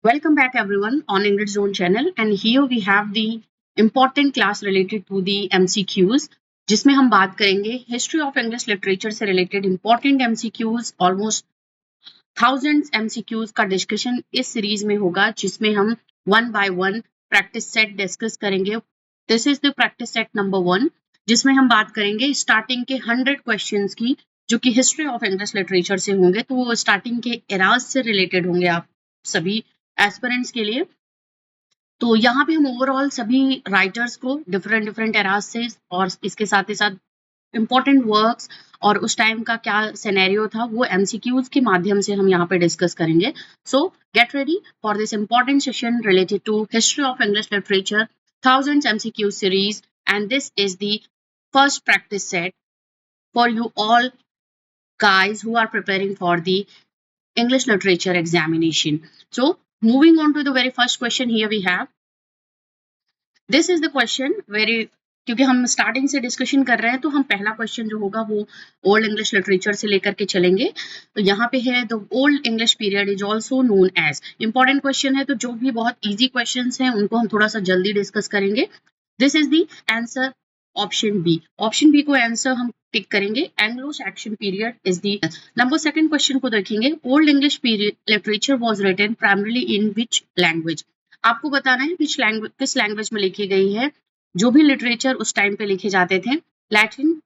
Welcome back everyone on English Zone channel and here we have the important class related to the MCQs जिसमें हम बात करेंगे history of English literature से related important MCQs almost thousands MCQs का discussion इस series में होगा जिसमें हम one by one practice set discuss करेंगे। This is the practice set number 1 जिसमें हम बात करेंगे स्टार्टिंग के 100 क्वेश्चंस की जो कि हिस्ट्री ऑफ इंग्लिश लिटरेचर से होंगे, तो वो स्टार्टिंग के एराज से रिलेटेड होंगे आप सभी एस्पिरेंट्स के लिए। तो यहाँ पे हम ओवरऑल सभी राइटर्स को डिफरेंट एराज से और इसके साथ ही साथ इम्पोर्टेंट वर्क्स और उस टाइम का क्या सिनेरियो था वो MCQs के माध्यम से हम यहाँ पे डिस्कस करेंगे। So get ready for this important session related to history of English literature thousands MCQ series and this is the first practice set for you all guys who are preparing for the English literature examination. So moving on to the very first question, here we have this is the question very क्योंकि हम starting से discussion कर रहे हैं तो हम पहला question जो होगा वो ओल्ड इंग्लिश लिटरेचर से लेकर के चलेंगे। तो यहाँ पे है the old English period is also known as. Important question है तो जो भी बहुत इजी क्वेश्चंस हैं उनको हम थोड़ा सा जल्दी डिस्कस करेंगे। This is the answer option B. Option B को आंसर हम टिक करेंगे। Anglo Saxon period is the. Number second question को देखेंगे। Old English literature was written primarily in which language. आपको बताना है किस लैंग्वेज में लिखी गई है। जो भी लिटरेचर उस टाइम पे लिखे जाते थे, Latin,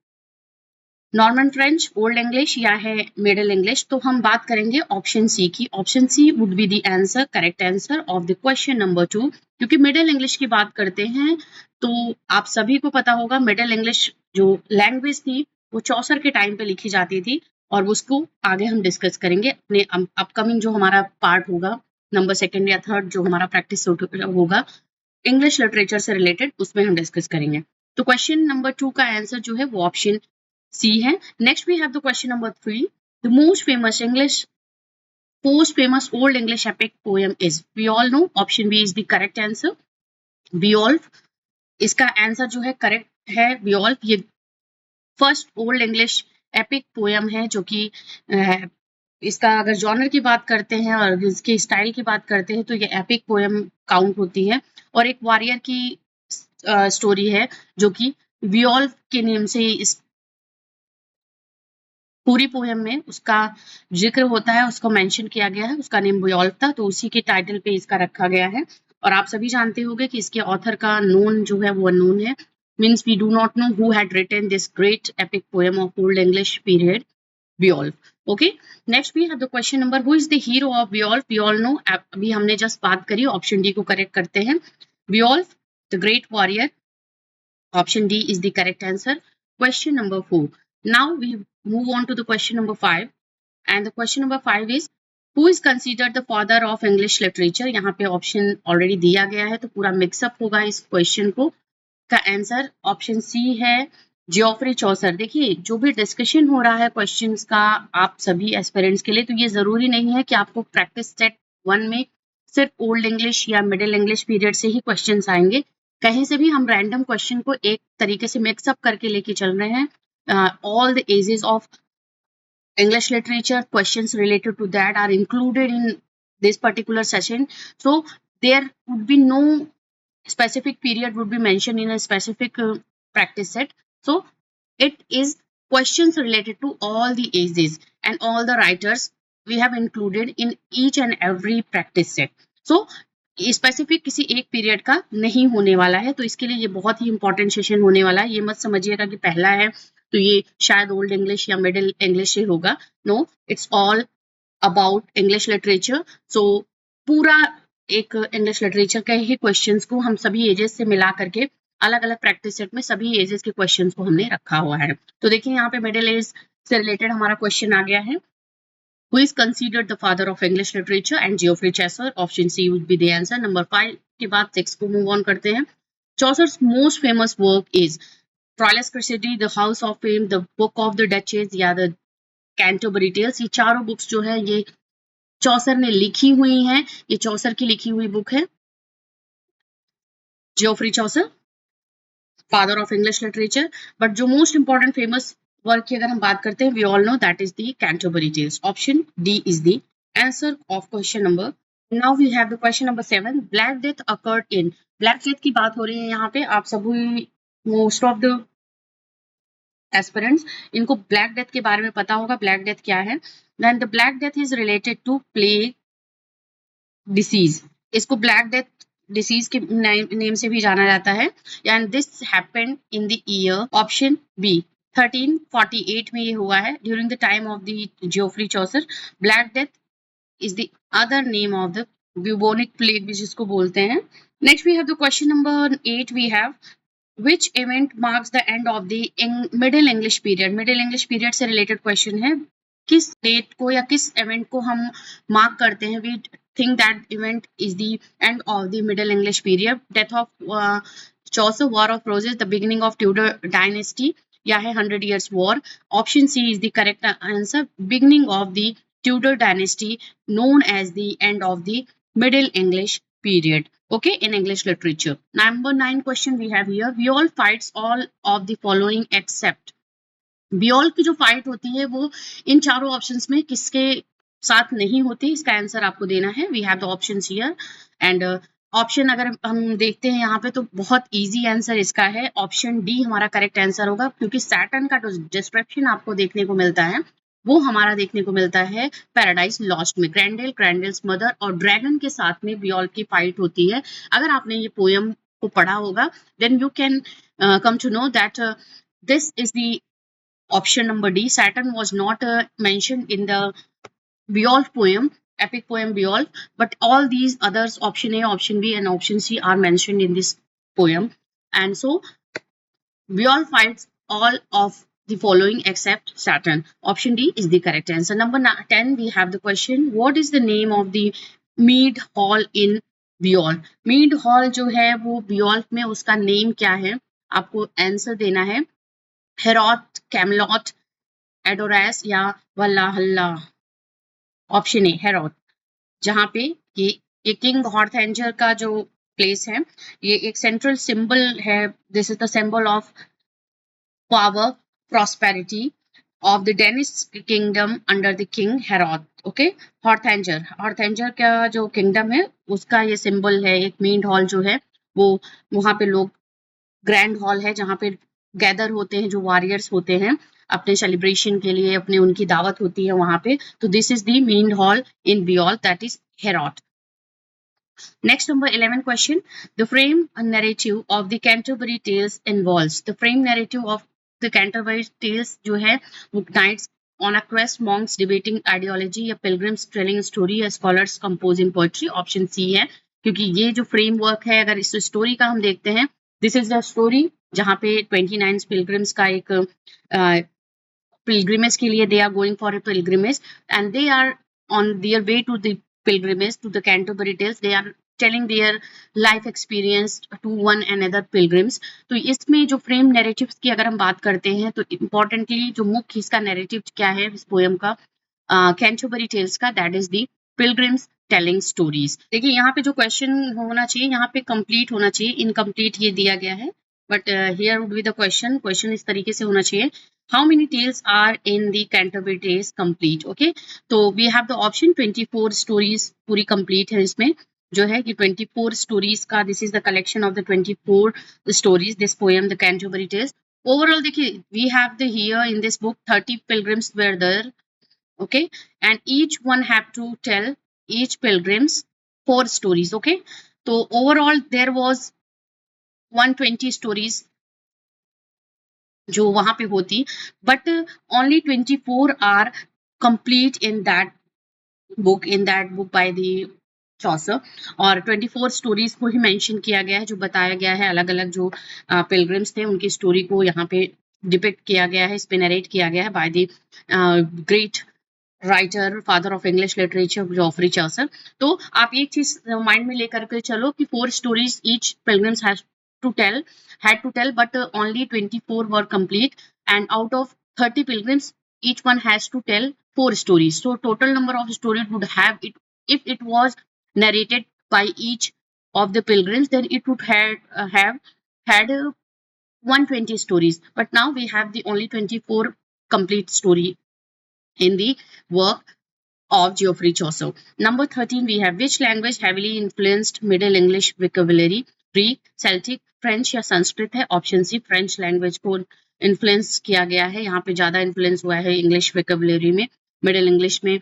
Norman French, old English या है मिडिल इंग्लिश, तो हम बात करेंगे ऑप्शन सी की। Option C would be the answer, correct answer of the question number 2। क्योंकि मिडिल इंग्लिश की बात करते हैं तो आप सभी को पता होगा मिडिल इंग्लिश जो लैंग्वेज थी वो चौसर के टाइम पे लिखी जाती थी और उसको आगे हम डिस्कस करेंगे अपने अपकमिंग जो हमारा पार्ट होगा नंबर सेकंड या थर्ड जो हमारा प्रैक्टिस होगा इंग्लिश लिटरेचर से रिलेटेड, उसमें हम डिस्कस करेंगे। तो क्वेश्चन नंबर 2 का आंसर जो है वो ऑप्शन सी है। Next we have the question number 3। The most famous old English epic poem is. We all know option B is the correct answer, Beowulf. इसका आंसर जो है करेक्ट है Beowulf. ये first old English epic poem है जो कि इसका अगर जॉनर की बात करते हैं और इसके स्टाइल की बात करते हैं तो ये एपिक पोएम काउंट होती है और एक वॉरियर की स्टोरी है जो कि वियोल्फ के नेम से इस पूरी पोएम में उसका जिक्र होता है, उसको मेंशन किया गया है, उसका नेम वियोल्फ था तो उसी के टाइटल पे इसका रखा गया है। और आप सभी जानते होंगे कि इसके ऑथर का नोन जो है वो अननोन है, means we do not know who had written this great epic poem of old English period, Beowulf. Okay, next we have the question number, who is the hero of Beowulf? We all know, अभी हमने just बात करी, option D को correct करते हैं। Beowulf, the great warrior. Option D is the correct answer. Question number 4. Now we move on to the question number 5, and the question number 5 is who is considered the father of English literature? यहाँ पे option already दिया गया है तो पूरा mix up होगा इस question को। का आंसर ऑप्शन सी है, जियोफ्री चौसर। देखिए जो भी डिस्कशन हो रहा है क्वेश्चंस का आप सभी एस्पिरेंट्स के लिए, तो ये जरूरी नहीं है कि आपको प्रैक्टिस सेट 1 में सिर्फ ओल्ड इंग्लिश या मिडिल इंग्लिश पीरियड से ही क्वेश्चंस आएंगे। कहीं से भी हम रैंडम क्वेश्चन को एक तरीके से मिक्सअप करके लेके चल रहे हैं। All the ages of English literature, questions related to that are included in this particular session, so there would be no specific period would be mentioned in a specific practice set. So it is questions related to all the ages and all the writers we have included in each and every practice set. So specific किसी एक period का नहीं होने वाला है, तो इसके लिए ये बहुत ही इंपॉर्टेंट सेशन होने वाला है। ये मत समझिएगा कि पहला है तो ये शायद ओल्ड इंग्लिश या मिडिल इंग्लिश से होगा। No, it's all about English literature. So पूरा एक इंग्लिश लिटरेचर के ही क्वेश्चंस को हम सभी एजेस से मिला करके अलग अलग प्रैक्टिस सेट में सभी एजेस के क्वेश्चंस को हमने रखा हुआ है। तो देखिए यहाँ पे मिडिल एज से रिलेटेड हमारा क्वेश्चन आ गया है, who is considered the father of English literature, and Geoffrey Chaucer. Option C would be the answer. Number 5 के बाद 6 को मूव ऑन करते हैं। Chaucer's most famous work is Troilus Criseyde, the House of Fame, the Book of the Duchess या the Canterbury Tales. ये चारों books जो है ये चौसर ने लिखी हुई हैं। ये चौसर की लिखी हुई बुक है, Geoffrey Chaucer, father of English literature. But जो मोस्ट इंपॉर्टेंट फेमस वर्क की अगर हम बात करते हैं, we all know that is the Canterbury Tales. Option D is the answer of question number now we have the question number 7. Black death occurred in. Black death की बात हो रही है यहाँ पे. आप सभी मोस्ट ऑफ द एस्पिरेंट्स इनको ब्लैक डेथ के बारे में पता होगा. ब्लैक डेथ क्या है? Then the black death is related to plague disease. इसको ब्लैक डेथ डिसीज के नेम से भी जाना जाता है. And this happened in the year option B 1348 में ये हुआ है, during the time of the Geoffrey Chaucer. Black death is the other name of the bubonic plague भी जिसको बोलते हैं. Next we have the question number 8. We have which event marks the end of the middle English period. middle English period से related question है. किस date को या किस इवेंट को हम मार्क करते हैं? We think that event is the end of the middle English period. Death of Chaucer, war of Roses, the beginning of Tudor dynasty, या है 100 years war. Option C is the correct answer. Beginning of the Tudor dynasty, known as the end of the Middle English period. Okay, in English literature. Number 9 question we have here. Beowulf fights all of the following except. Beowulf की जो fight होती है वो इन चारों options में किसके साथ नहीं होती? इसका आंसर आपको देना है. We have the options here and option अगर हम देखते हैं यहाँ पे तो बहुत इजी आंसर इसका है. ऑप्शन डी हमारा करेक्ट आंसर होगा, क्योंकि सैटर्न का जो डिस्क्रिप्शन आपको देखने को मिलता है वो हमारा देखने को मिलता है पैराडाइज लॉस्ट में. ग्रैंडेल, ग्रैंडेल्स मदर और ड्रैगन के साथ में बियॉल्फ की फाइट होती है. अगर आपने ये पोयम को पढ़ा होगा then you can come to know that this is the option number D. Saturn was not mentioned in the Beowulf poem, epic poem Beowulf, but all these others, option A, option B, and option C, are mentioned in this poem. And so Beowulf fights all of the following except Saturn. Option D is the correct answer. Number 10, we have the question. What is the name of the Mead Hall in Beowulf? Mead Hall जो है वो Beowulf में उसका name क्या है? आपको answer देना है. हेरोथ, कैमलॉट, एडोरस या वल्लाहल्ला. ऑप्शन ए हेरोथ, जहां पे ये किंग हॉर्थेंजर का जो प्लेस है ये एक सेंट्रल सिंबल है. This is the symbol of power, prosperity of the Danish kingdom under the king Heorot. Okay, Hrothgar का जो किंगडम है उसका ये सिंबल है. एक मेन हॉल जो है वो वहां पे लोग, ग्रैंड हॉल है जहाँ पे गैदर होते हैं जो वॉरियर्स होते हैं अपने सेलिब्रेशन के लिए, अपने उनकी दावत होती है वहां पे. तो this is the main hall in Beowulf, that is Heorot. Next, number 11 question. The frame narrative of the Canterbury Tales involves. The frame narrative of the Canterbury Tales जो है वो knights on a quest, monks debating ideology, या pilgrims telling a story, या scholars composing poetry. Option C है, क्योंकि ये जो framework है, अगर इस स्टोरी का हम देखते हैं, this is the story जहाँ पे 29 pilgrims का एक pilgrimage के लिए they are going for a pilgrimage and they are on their way to the pilgrimage to the Canterbury Tales. They are telling their life experience to one another pilgrims. तो इसमें जो frame narratives की अगर हम बात करते हैं तो इम्पोर्टेंटली जो मुख्य इसका नैरेटिव क्या है इस पोएम का, कैंटरबरी टेल्स का, that is the pilgrims telling stories. देखिए यहाँ पे जो क्वेश्चन होना चाहिए यहाँ पे कंप्लीट होना चाहिए, इनकम्प्लीट ये दिया गया है. But here would be the question इस तरीके से होना चाहिए. How many tales are in the Canterbury Tales complete? Okay, तो we have the option 24 stories पूरी complete है इसमें जो है कि 24 stories का, this is the collection of the 24 stories, this poem the Canterbury Tales. Overall देखिए we have the here in this book 30 pilgrims were there, okay, and each one have to tell each pilgrims 4 stories. Okay, तो overall there was 120 stories जो वहां पे होती, but only 24 are complete in that book by the Chaucer. और 24 stories को ही mention किया गया है, जो बताया गया है अलग अलग जो पिलग्रिम्स थे उनकी स्टोरी को यहाँ पे डिपिक्ट किया गया है, इस पे नरेट किया गया है by the great writer, father of English literature Joffrey Chaucer. तो आप एक चीज माइंड में लेकर के चलो कि 4 stories each pilgrims has to tell, had to tell, but only 24 were complete, and out of 30 pilgrims each one has to tell 4 stories. So total number of stories would have it, if it was narrated by each of the pilgrims, then it would have had 120 stories, but now we have the only 24 complete story in the work. of Geoffrey Chaucer. Number 13, we have which language heavily influenced Middle English vocabulary? Greek, Celtic, French या संस्कृत है? Option C French language को influence किया गया है, यहाँ पे ज्यादा influence हुआ है इंग्लिश vocabulary में, मिडिल इंग्लिश में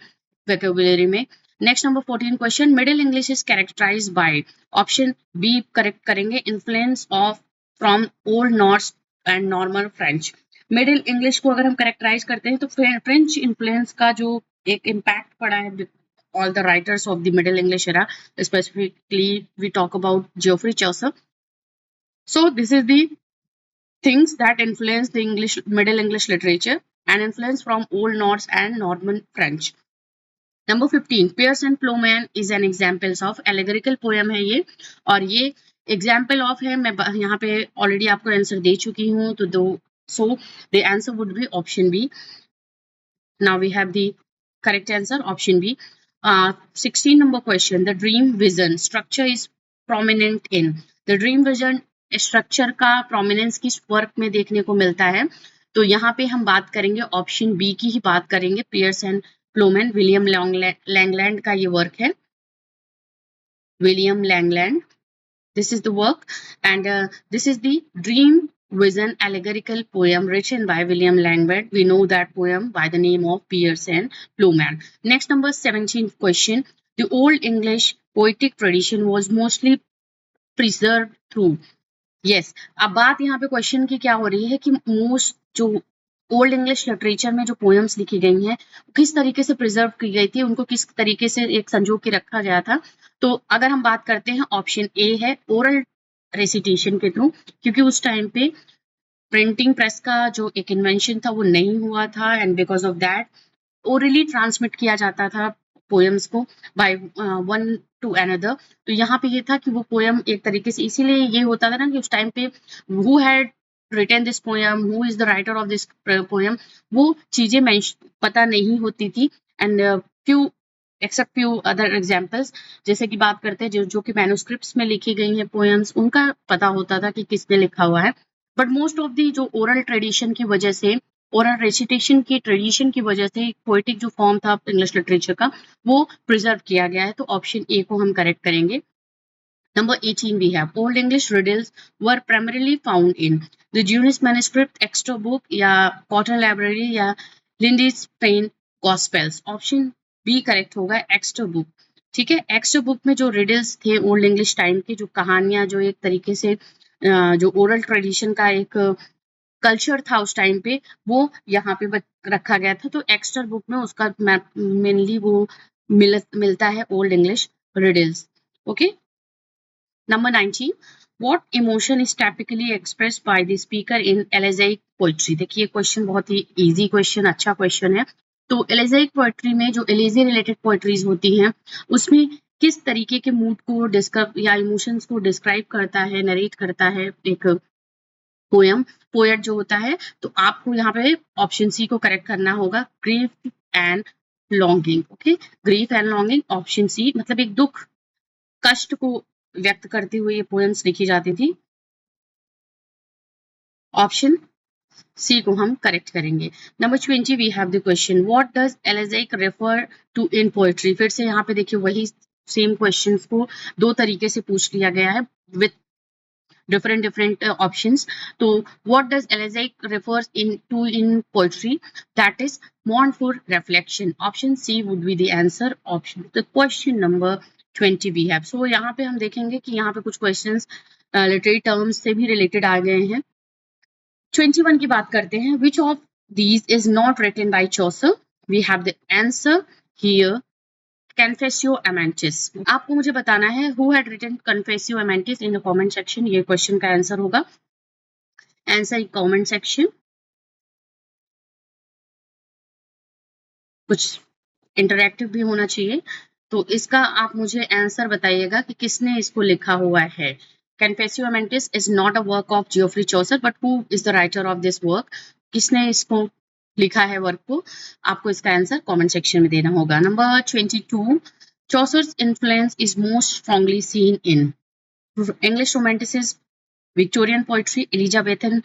vocabulary में. Next number 14 question, Middle English is characterized by, option B correct करेंगे, influence of from Old Norse and normal French. Middle English को अगर हम कैरेक्टराइज करते हैं तो फ्रेंच इन्फ्लुएंस का जो एक इम्पैक्ट पड़ा है all the writers of the Middle English era, specifically we talk about Geoffrey Chaucer. So this is the things that influence the Middle English literature and influence from Old Norse and Norman French. Number 15, Pierce and Plowman is an examples of allegorical poem है ये, और ये example of है, मैं यहाँ पे already आपको answer दे चुकी हूँ, तो दो, so the answer would be option B. Now we have the correct answer, option B. 16 number question, the dream vision structure is prominent in. The dream vision structure का prominence किस work में देखने को मिलता है? तो यहाँ पे हम बात करेंगे ऑप्शन बी की ही बात करेंगे, Piers and Plowman, William Langland का ये वर्क है, William Langland. This is the work, and this is the dream vision allegorical poem written by William Langland. We know that poem by the name of Pierce and Plowman. Next, number 17 question. The Old English poetic tradition was mostly preserved through. Yes, अब बात यहाँ पे question की क्या हो रही है कि मोस्ट जो ओल्ड इंग्लिश लिटरेचर में जो पोएम्स लिखी गई हैं किस तरीके से प्रिजर्व की गई थी, उनको किस तरीके से एक संजो के रखा गया था. तो अगर हम बात करते हैं ऑप्शन ए है ओरल रेसिटेशन के थ्रू, क्योंकि उस टाइम पे प्रिंटिंग प्रेस का जो एक इन्वेंशन था वो नहीं हुआ था, and because of that orally transmit किया जाता था पोएम्स को बाय वन टू अनदर. तो यहाँ पे ये था कि वो पोएम एक तरीके से, इसीलिए ये होता था ना कि उस टाइम पे who had written this poem, who is the writer of this poem, वो चीजें पता नहीं होती थी. एंड few other examples, जैसे कि बात करते हैं जो कि मैन्युस्क्रिप्ट्स में लिखी गई हैं पोएम्स, उनका पता होता था कि किसने लिखा हुआ है. बट मोस्ट ऑफ दी जो ओरल ट्रेडिशन की वजह से, ओरल रेसिटेशन की ट्रेडिशन की वजह से पोएटिक जो फॉर्म था इंग्लिश लिटरेचर का वो प्रिजर्व किया गया है. तो ऑप्शन ए को हम करेक्ट करेंगे. Number 18, we have Old English riddles were primarily found in the Junius Manuscript, Exeter Book या Cotton Library या Lindy's Plain Gospels. Option B correct होगा, Exeter Book. ठीक है, Exeter Book में जो रिडल्स थे ओल्ड इंग्लिश टाइम के, जो कहानियां, जो एक तरीके से जो ओरल ट्रेडिशन का एक कल्चर था उस टाइम पे, वो यहाँ पे रखा गया था. तो Exeter Book में उसका मेनली वो मिलता है old English riddles. Okay. Number 19, what emotion is typically expressed by the speaker in elegiac poetry? देखिए क्वेश्चन बहुत ही इजी क्वेश्चन, अच्छा क्वेश्चन है. तो elegiac पोएट्री में जो एलिजी रिलेटेड पोएट्रीज होती हैं उसमें किस तरीके के मूड को डिस्क्राइब या इमोशंस को डिस्क्राइब करता है, नरेट करता है एक पोएम, पोएट जो होता है. तो आपको यहाँ पे ऑप्शन सी को करेक्ट करना होगा, grief and longing. Okay, grief and longing, option C, मतलब एक दुख, कष्ट को व्यक्त करते हुए ये पोएम्स लिखी जाती थी. ऑप्शन सी को हम करेक्ट करेंगे. Number 20, we have the question, what does elegiac refer to in poetry? फिर से यहाँ पे देखिए वही सेम क्वेश्चंस को दो तरीके से पूछ लिया गया है विथ different options. तो what does elegiac refers in poetry? That is mournful reflection. Option C would be the answer. Option the question number 20 we have. So यहाँ पे हम देखेंगे कि यहाँ पे कुछ questions literary terms से भी related आ गए हैं. 21 की बात करते हैं. Which of these is not written by Chaucer? We have the answer here. Confessio Amantis. आपको मुझे बताना है who had written Confessio Amantis in the comment section. ये क्वेश्चन का आंसर होगा. Answer comment section. कुछ इंटरैक्टिव भी होना चाहिए. तो इसका आप मुझे आंसर बताइएगा कि किसने इसको लिखा हुआ है. Confessio Amantis is not a work of Geoffrey Chaucer, but who is the writer of this work? किसने इसको लिखा है वर्क को? आपको इसका आंसर कमेंट सेक्शन में देना होगा. Number 22, Chaucer's influence is most strongly seen in English Romanticism, Victorian poetry, Elizabethan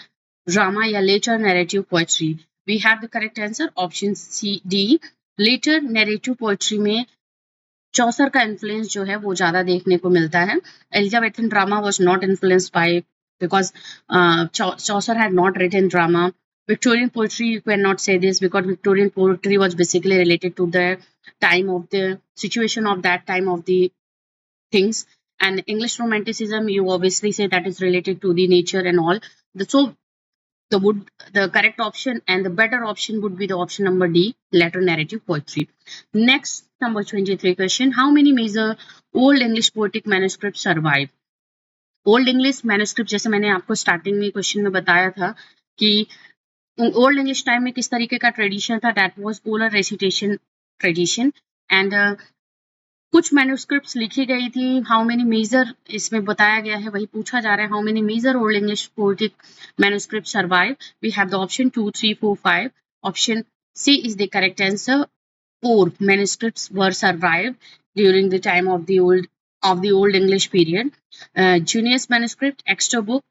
drama या later narrative poetry. We have the correct answer, option C, D. Later narrative poetry में Chaucer का influence जो है वो ज्यादा देखने को मिलता है. Elizabethan drama was not influenced by because Chaucer had not written drama. Victorian poetry, you cannot say this because Victorian poetry was basically related to the time of the situation of that time of the things. And English Romanticism, you obviously say that is related to the nature and all. So the correct option and the better option would be the option number D, later narrative poetry. Next, number 23 question. How many major Old English poetic manuscripts survive? Old English manuscript, जैसे मैंने आपको starting में question में बताया था कि old English time में किस तरीके का ट्रेडिशन था, that was oral recitation tradition. And कुछ मैन्युस्क्रिप्ट्स लिखी गई थी. हाउ मेनी मेजर इसमें बताया गया है, वही पूछा जा रहा है. How many major old English poetic manuscript survive? We have the option 2, 3, 4, 5. Option C is the correct answer. 4 manuscripts were survived during the time of the old English period. Junius manuscript, Exeter book,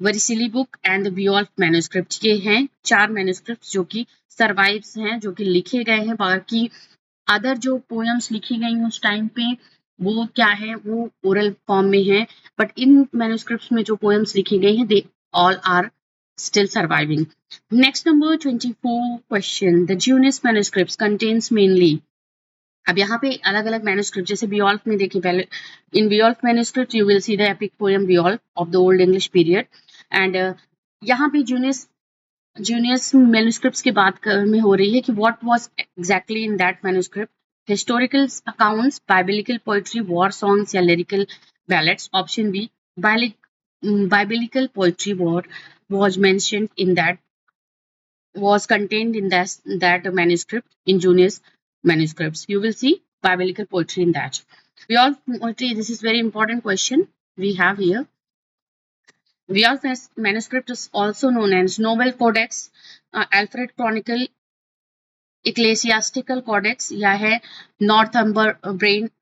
Vercelli book and the Beowulf manuscript. ये हैं 4 manuscripts जो कि survives हैं, जो कि लिखे गए हैं. बाकी अदर जो पोएम्स लिखी गई उस टाइम पे वो क्या है, वो ओरल फॉर्म में है. बट इन मैन्युस्क्रिप्ट्स में जो पोएम्स लिखी गई हैं, they all are still surviving. Next, number 24 question. The Junius manuscripts contains mainly. अब यहाँ पे अलग अलग मैन्युस्क्रिप्ट, जैसे बियोल्फ में देखिए, पहले in Beowulf manuscript you will see the epic poem Beowulf of the old English period. And यहाँ पे जूनियस मैन्युस्क्रिप्ट्स की बात में हो रही है कि what was exactly in that manuscript. Historical accounts, biblical poetry, war songs या lyrical ballads. Option B, biblical poetry was mentioned in that, was contained in that manuscript in Junius manuscripts. You will see biblical poetry in that. We all poetry, this is very important question we have here. Beowulf manuscript is also known as Noble Codex, Alfred Chronicle, Ecclesiastical Codex या है Northumbrian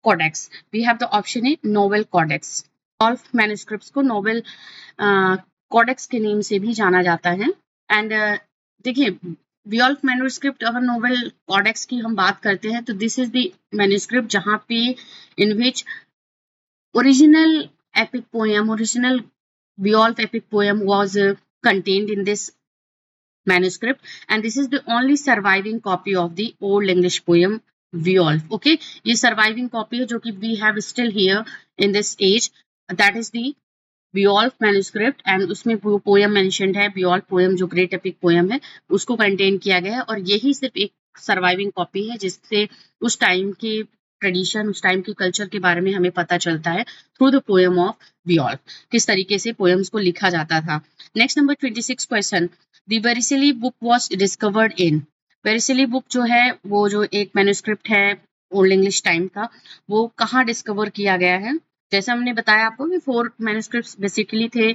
Codex. We have the option A, Noble Codex. Beowulf manuscripts को Nobel Codex के name से भी जाना जाता है. And देखिए, बियोल्फ मैन्युस्क्रिप्ट, अगर नोबेल कॉडेक्स की हम बात करते हैं तो दिस इज द मैन्युस्क्रिप्ट जहां पे in which original epic poem, original Beowulf epic poem was contained in this manuscript, and this is the only surviving copy of the old English poem Beowulf. Okay, ये surviving copy है जो कि we have still here in this age. That is the Beowulf manuscript, and उसमें poem mentioned है, Beowulf poem जो great epic poem है, उसको contain किया गया है. और यही सिर्फ एक surviving copy है जिससे उस टाइम के ट्रेडिशन, उस टाइम के कल्चर के बारे में हमें पता चलता है through the poem of Beowulf, किस तरीके से पोएम्स को लिखा जाता था. Next, number 26 question. The Vercelli book was discovered in. Vercelli book जो है, वो जो एक मैन्युस्क्रिप्ट है ओल्ड इंग्लिश टाइम का, वो कहाँ डिस्कवर किया गया है? जैसे हमने बताया आपको कि 4 मैन्युस्क्रिप्ट्स बेसिकली थे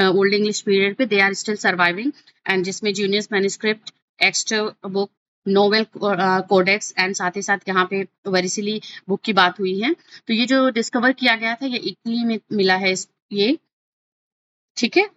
ओल्ड इंग्लिश पीरियड पे, they are still surviving. And जिसमें Junius manuscript, Exeter book, Nowell codex and साथ ही साथ यहाँ पे वेरिसेली बुक की बात हुई है. तो ये जो डिस्कवर किया गया था ये इटली में मिला है, ये ठीक है,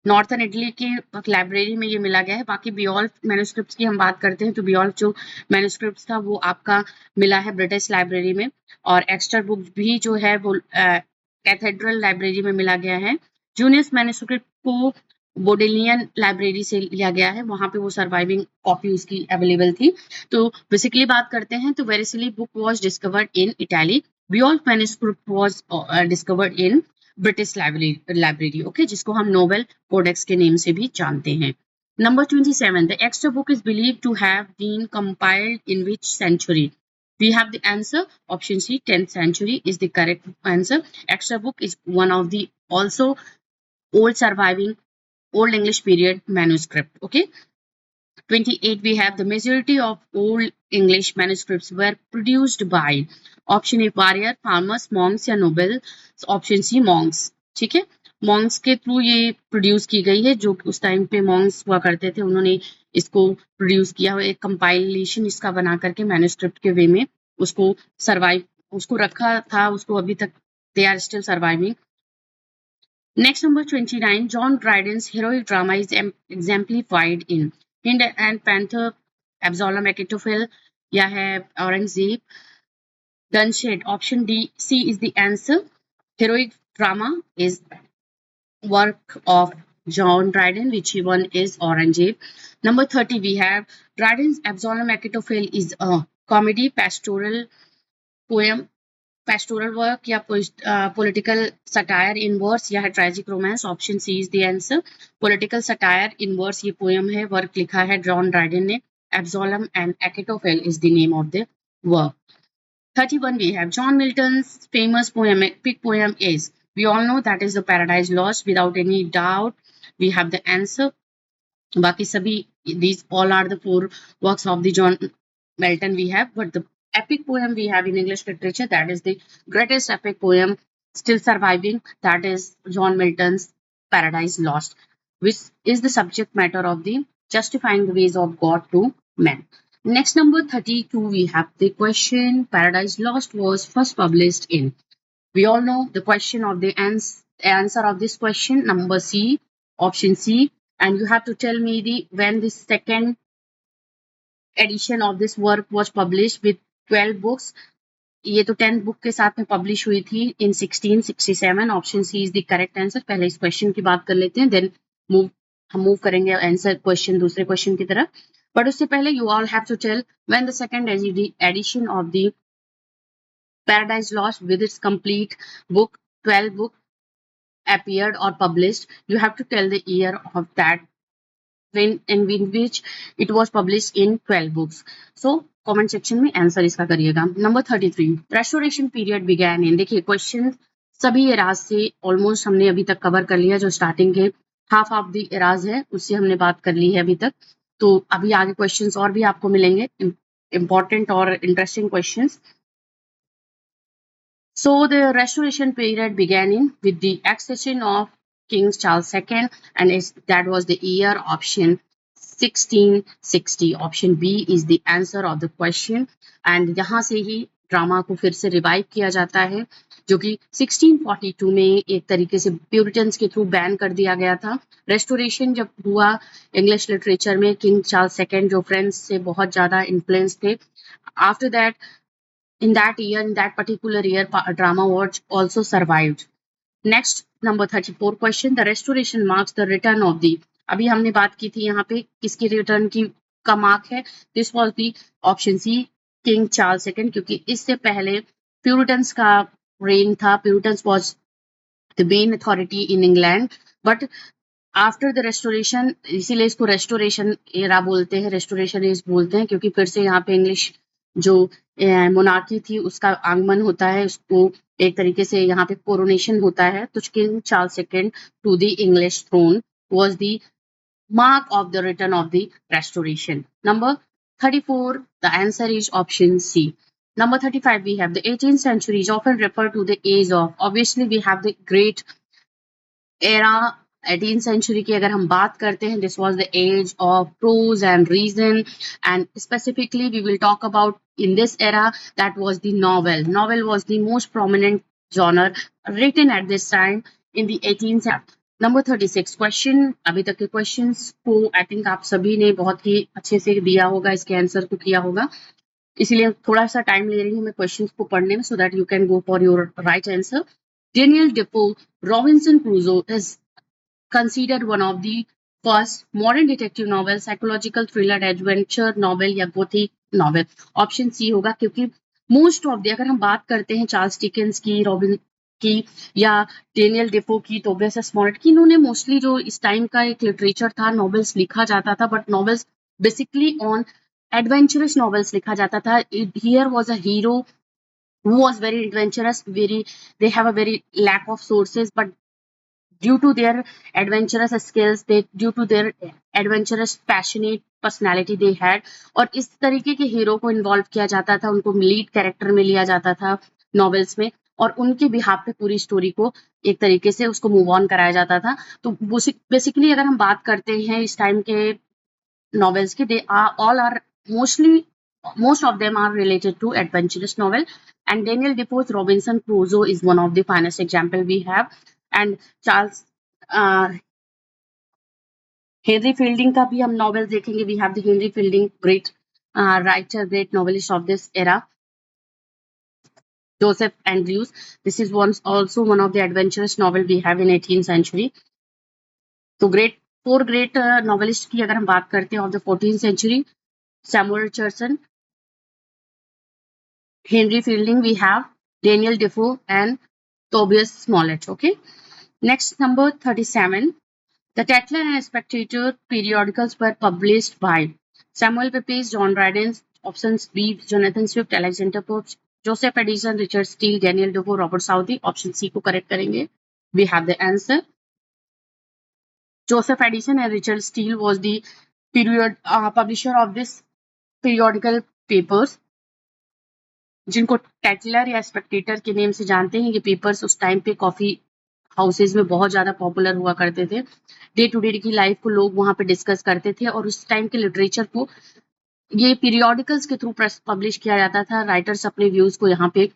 नॉर्थन इटली की लाइब्रेरी में ये मिला गया है. बाकी बियोल्फ मैन्युस्क्रिप्ट्स की हम बात करते हैं तो बियोल्फ जो मैन्युस्क्रिप्ट था वो आपका मिला है ब्रिटिश लाइब्रेरी में, और एक्स्टर बुक भी जो है वो कैथेड्रल लाइब्रेरी में मिला गया है. जूनियस मैन्युस्क्रिप्ट को बोडेलियन लाइब्रेरी से लिया गया है, वहां पे वो सर्वाइविंग कॉपी उसकी अवेलेबल थी. तो बेसिकली बात करते हैं तो Vercelli book was discovered in Italy, Beowulf manuscript was discovered in British Library. Okay, जिसको हम नोबेल कोडेक्स के नेम से भी जानते हैं. Number 27. The Exeter book is believed to have been compiled in which century? We have the answer. Option C, 10th century is the correct answer. Exeter book is one of the also old surviving Old English period manuscript. Okay. 28, we have the majority of Old English manuscripts were produced by. Option A, warrior, farmers, monks या nobles. Option C, monks. ठीक है, monks के through ये produce की गई है, जो उस टाइम पे monks हुआ करते थे, उन्होंने इसको प्रोड्यूस किया, एक कंपाइलेशन इसका बना करके मैन्युस्क्रिप्ट के वे में उसको सर्वाइव, उसको रखा था, उसको अभी तक they are still surviving. Next, number 29. John Dryden's heroic drama is exemplified in Hind and Panther Absalom, Achitophel या है Aurangzeb, Dunshed. Option D, C is the answer. Heroic drama is work of John Dryden, which one is Aurangzeb. Number 30, we have Dryden's Absalom, Achitophel is a comedy, pastoral poem, pastoral work या political satire in verse या है tragic romance. Option C is the answer. Political satire in verse ये poem है, work लिखा है John Dryden ने. Absalom and Achitophel is the name of the work. 31, we have John Milton's famous poem, epic poem is, we all know that is the Paradise Lost. Without any doubt, we have the answer. Baki sabhi, these all are the 4 works of the John Milton we have, but the epic poem we have in English literature, that is the greatest epic poem still surviving, that is John Milton's Paradise Lost, which is the subject matter of the justifying the ways of God to men. Next, number 32, we have the question Paradise Lost was first published in. We all know the question of the answer of this question, number C, option C, and you have to tell me the when the second edition of this work was published with 12 books. ये तो 10th book के साथ में publish हुई थी in 1667. Option C is the correct answer. पहले इस question की बात कर लेते हैं, देन हम मूव करेंगे आंसर क्वेश्चन दूसरे क्वेश्चन की तरफ. बट उससे पहले you all have to tell when the second edition of the Paradise Lost with its complete book, 12 book appeared or published. You have to tell the year of that when in which it was published in 12 books. So comment section में answer इसका करिएगा. Number 33, restoration period began इन. देखिए question सभी eras से almost हमने अभी तक cover कर लिया. जो स्टार्टिंग के हाफ ऑफ द एराज है उससे हमने बात कर ली है अभी तक. तो अभी आगे क्वेश्चंस और भी आपको मिलेंगे, इंपॉर्टेंट और interesting questions. So the restoration period began with the accession of King Charles II, and that was the year option 1660. Option B is the answer of the question. And यहाँ से ही drama को फिर से revive किया जाता है, जो कि 1642 में एक तरीके से प्यूरिटन्स के थ्रू बैन कर दिया गया था. रेस्टोरेशन जब हुआ इंग्लिश लिटरेचर में, किंग चार्ल्स सेकेंड जो फ्रेंच से बहुत ज़्यादा इन्फ्लुएंस थे, after that in that year, in that particular year, drama was also survived. Next, number 34 question, the restoration marks the return of the. अभी हमने बात की थी यहाँ पे किसकी रिटर्न की का मार्क है. This was the option C, King Charles second, क्योंकि इससे पहले प्यूरिटन्स का रेन था. Puritans was the main authority in England, but after the restoration, इसीलिए इसको रेस्टोरेशन एरा बोलते हैं, रेस्टोरेशन एज बोलते हैं, क्योंकि फिर से यहाँ पे इंग्लिश जो मोनार्की थी उसका आगमन होता है, उसको एक तरीके से यहाँ पे कोरोनेशन होता है. तो King Charles second to the English throne was the mark of the return of the restoration. Number 34, the answer is option C. Number 35, we have the 18th century is often referred to the age of. Obviously, we have the great era. 18th century की अगर हम बात करते हैं, this was the age of prose and reason, and specifically we will talk about in this era that was the novel. Novel was the most prominent genre written at this time in the 18th century. Number 36 question, अभी तक के questions को I think आप सभी ने बहुत ही अच्छे से दिया होगा, इसके आंसर को किया होगा, इसीलिए थोड़ा सा टाइम ले रही हूँ मैं क्वेश्चंस को पढ़ने में, so that you can go for your right answer. Daniel Dafoe Robinson क्रूजो is considered one of the first modern detective novel, psychological thriller, adventure novel या gothic novel. ऑप्शन सी होगा, क्योंकि मोस्ट ऑफ द, अगर हम बात करते हैं Charles Dickens की, रॉबिन की या डेनियल डेफो की, टोबियस स्मॉलेट की, इन्होंने मोस्टली जो इस टाइम का एक लिटरेचर था, नॉवेल्स लिखा जाता था, but novels basically on adventurous novels लिखा जाता था. Here was a hero who was very adventurous, they have a very lack of sources, but due to their adventurous skills, due to their adventurous passionate personality they had, और इस तरीके के hero को involve किया जाता था, उनको lead character में लिया जाता था नॉवेल्स में, और उनके बिहाफ पे पूरी स्टोरी को एक तरीके से उसको मूव ऑन कराया जाता था. तो बेसिकली अगर हम बात करते हैं इस टाइम के नॉवेल्स की, they are all are mostly most of them are related to adventurous novel, and Daniel Defoe's Robinson Crusoe is one of the finest example we have. And Charles Henry Fielding का भी हम novel देखेंगे. We have the Henry Fielding, great writer, great novelist of this era, Joseph Andrews. This is also one of the adventurous novel we have in 18th century. तो four great novelists की अगर हम बात करते हैं of the 14th century, Samuel Richardson, Henry Fielding, we have Daniel Defoe and Tobias Smollett. Okay. Next, number 37. The Tatler and Spectator periodicals were published by Samuel Pepys, John Dryden, options B, Jonathan Swift, Alexander Pope, Joseph Addison, Richard Steele, Daniel Defoe, Robert Southey. Option C को correct करेंगे. We have the answer. Joseph Addison and Richard Steele was the publisher of this periodical papers, जिनको टैटलर या Spectator के name से जानते हैं. ये papers उस टाइम पे कॉफी हाउसेज में बहुत ज्यादा पॉपुलर हुआ करते थे. डे टू डे की लाइफ को लोग वहां पे डिस्कस करते थे और उस टाइम के लिटरेचर को ये पीरियोडिकल्स के थ्रू पब्लिश किया जाता था. राइटर्स अपने व्यूज को यहाँ पे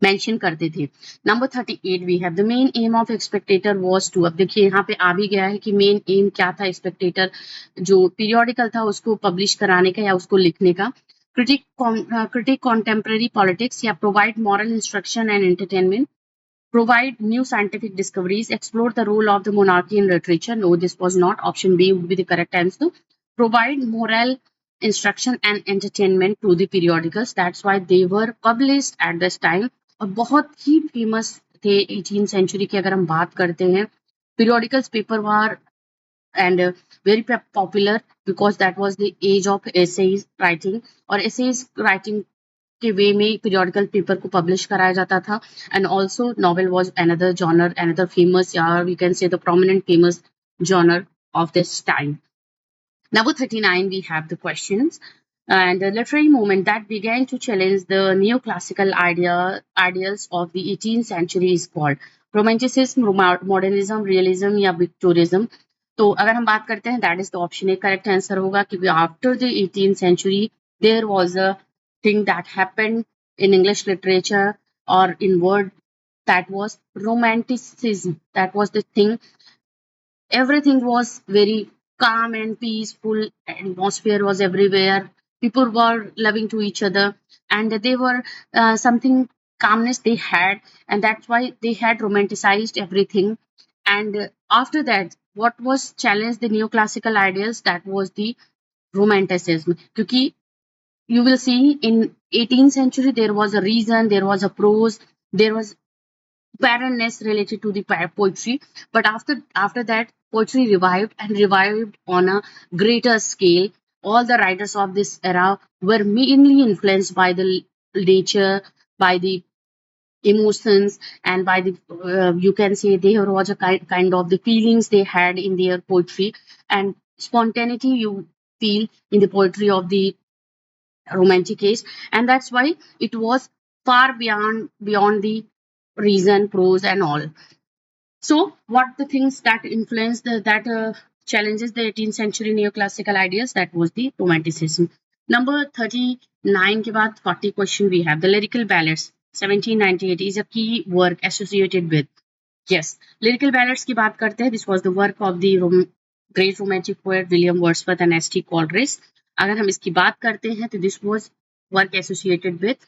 मेंशन करते थे. Number 38 we have the main aim of Spectator was to. अब देखिए यहाँ पे आ भी गया है कि मेन एम क्या था स्पेक्टेटर जो पीरियोडिकल था उसको पब्लिश कराने का या उसको लिखने का. critique contemporary politics, या provide moral instruction and entertainment, provide new scientific discoveries, explore the role of the monarchy in literature. No, this was not. Option B would be the correct answer. Provide moral instruction and entertainment to the periodicals. That's why they were published at this time. और बहुत ही famous थे 18th century की अगर हम बात करते हैं. Periodicals paper were and very popular because that was the age of essays writing, और essays writing के वे में periodical paper को publish कराया जाता था. And also novel was another genre, another famous, or we can say the prominent famous genre of this time. Number 39 we have the questions. And the literary movement that began to challenge the neoclassical ideals of the 18th century is called romanticism, modernism, realism या victorianism. तो अगर हम बात करते हैं that is the option A correct answer होगा क्योंकि after the 18th century there was a thing that happened in English literature और in word that was romanticism. That was the thing. Everything was very calm and peaceful. Atmosphere was everywhere. People were loving to each other, and they were something calmness they had, and that's why they had romanticized everything. And after that, what was challenged the neoclassical ideas, that was the romanticism. Because you will see in 18th century there was a reason, there was a prose, there was barrenness related to the poetry, but after that poetry revived and revived on a greater scale. All the writers of this era were mainly influenced by the nature, by the emotions, and by the you can say there was a kind of the feelings they had in their poetry, and spontaneity you feel in the poetry of the romantic age, and that's why it was far beyond the reason, prose, and all. So, what the things that influenced that challenges the 18th century neoclassical ideas? That was the romanticism. Number 39 के बाद 40 question we have. The lyrical ballads 1798 is a key work associated with. Yes, lyrical ballads की बात करते हैं. This was the work of the great romantic poet William Wordsworth and S.T. Coleridge. अगर हम इसकी बात करते हैं तो this was work associated with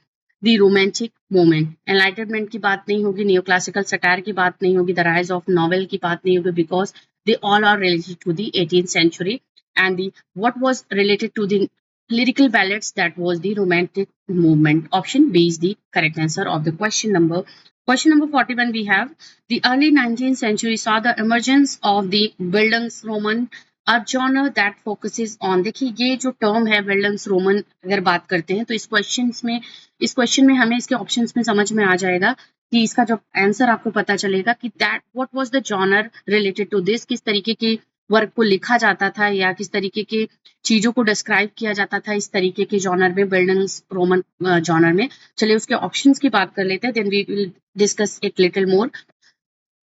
the romantic moment. Enlightenment की बात नहीं होगी, neoclassical satire की बात नहीं होगी, the rise of novel की बात नहीं होगी, because they all are related to the 18th century. And the what was related to the lyrical ballads, that was the romantic movement. Option B is the correct answer of the question number 41. We have the early 19th century saw the emergence of the Bildungsroman, a genre that focuses on. देखिए ये जो term है Bildungsroman, अगर बात करते हैं तो इस क्वेश्चन में हमें इसके ऑप्शंस में समझ में आ जाएगा कि इसका जो आंसर आपको पता चलेगा कि that what was the genre related to this, किस तरीके के वर्क को लिखा जाता था या किस तरीके के चीजों को डिस्क्राइब किया जाता था इस तरीके के जॉनर में, Bildungsroman जॉनर में. चलिए उसके ऑप्शंस की बात कर लेते हैं, then we will discuss it little more.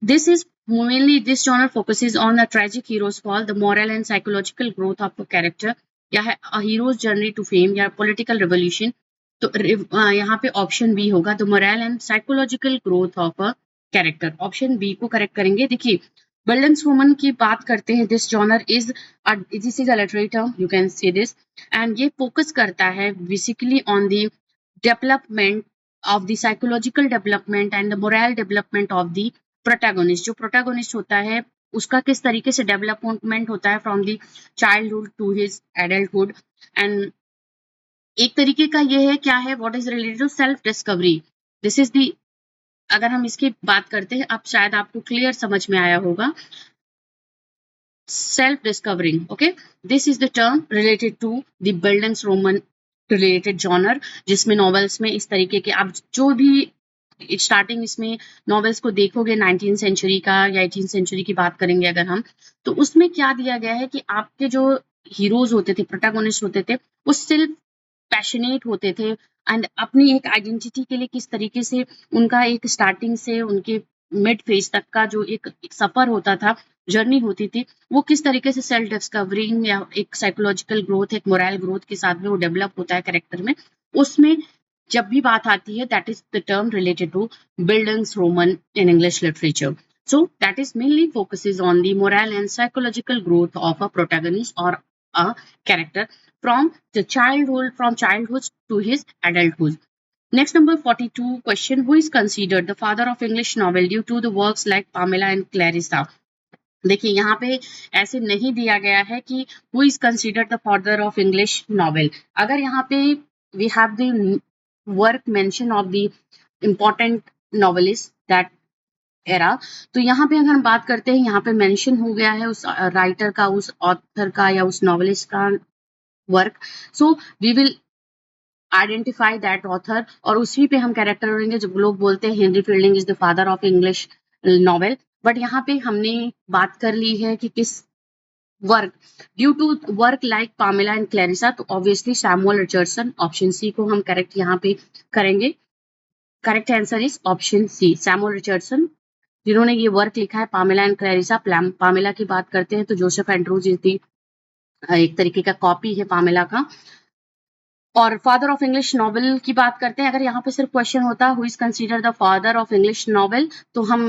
This genre focuses on the tragic hero's fall, the moral and psychological growth of a character, या है a hero's journey to fame या political revolution. तो यहाँ पे ऑप्शन बी होगा, the moral and psychological growth of a character. Option B को correct करेंगे. देखिए Bildungsroman की बात करते हैं, this genre is this is a literary term, you can say this, and ये फोकस करता है basically on the development of the psychological development and the moral development of the protagonist. जो प्रोटैगोनिस्ट होता है उसका किस तरीके से डेवलपमेंट होता है from the childhood to his adulthood. And एक तरीके का ये है, क्या है, what is related to self discovery. This is the, अगर हम इसकी बात करते हैं, अब शायद आपको क्लियर समझ में आया होगा, self discovering. Okay, this is the term related to the Bildungsroman related genre, जिसमें नॉवेल्स में इस तरीके के, आप जो भी स्टार्टिंग इसमें नॉवेल्स को देखोगे 19th सेंचुरी का या 18th सेंचुरी की बात करेंगे अगर हम, तो उसमें क्या दिया गया है कि आपके जो हीरोज होते थे, प्रोटैगोनिस्ट होते थे, वो सिर्फ पैशनेट होते थे एंड अपनी एक आइडेंटिटी के लिए किस तरीके से उनका एक स्टार्टिंग से उनके मिड फेज तक का जो एक सफर होता था, जर्नी होती थी, वो किस तरीके से सेल्फ डिस्कवरिंग या एक साइकोलॉजिकल ग्रोथ, एक मोरल ग्रोथ के साथ में वो डेवलप होता है कैरेक्टर में, उसमें जब भी बात आती है, that is the term related to Bildungsroman in English literature. So that is mainly focuses on the moral and psychological growth of a protagonist or a character from childhood to his adulthood. Next, number 42 question: who is considered the father of English novel due to the works like Pamela and Clarissa? देखिए यहाँ पे ऐसे नहीं दिया गया है कि who is considered the father of English novel. अगर यहाँ पे we have the work mention of the important novelist that era, तो यहाँ पे अगर हम बात करते हैं, यहाँ पे मेंशन हो गया है उस राइटर का, उस ऑथर का या उस नॉवेलिस्ट का work, so we will identify that author और उसी पे हम कैरेक्टर होंगे। जब लोग बोलते हैं Henry Fielding is the father of English novel, but यहाँ पे हमने बात कर ली है कि किस work, due to work like Pamela and Clarissa, तो obviously Samuel Richardson, option C को हम करेक्ट यहाँ पे करेंगे। Correct answer is option C, Samuel Richardson, जिन्होंने ये वर्क लिखा है पामेला एंड क्लैरिसा। पामेला की बात करते हैं तो जोसेफ एंड्रूज इज दी एक तरीके का कॉपी है पामेला का। और फादर ऑफ इंग्लिश नॉवेल की बात करते हैं, अगर यहाँ पे सिर्फ क्वेश्चन होता who is consider the father of English novel, तो हम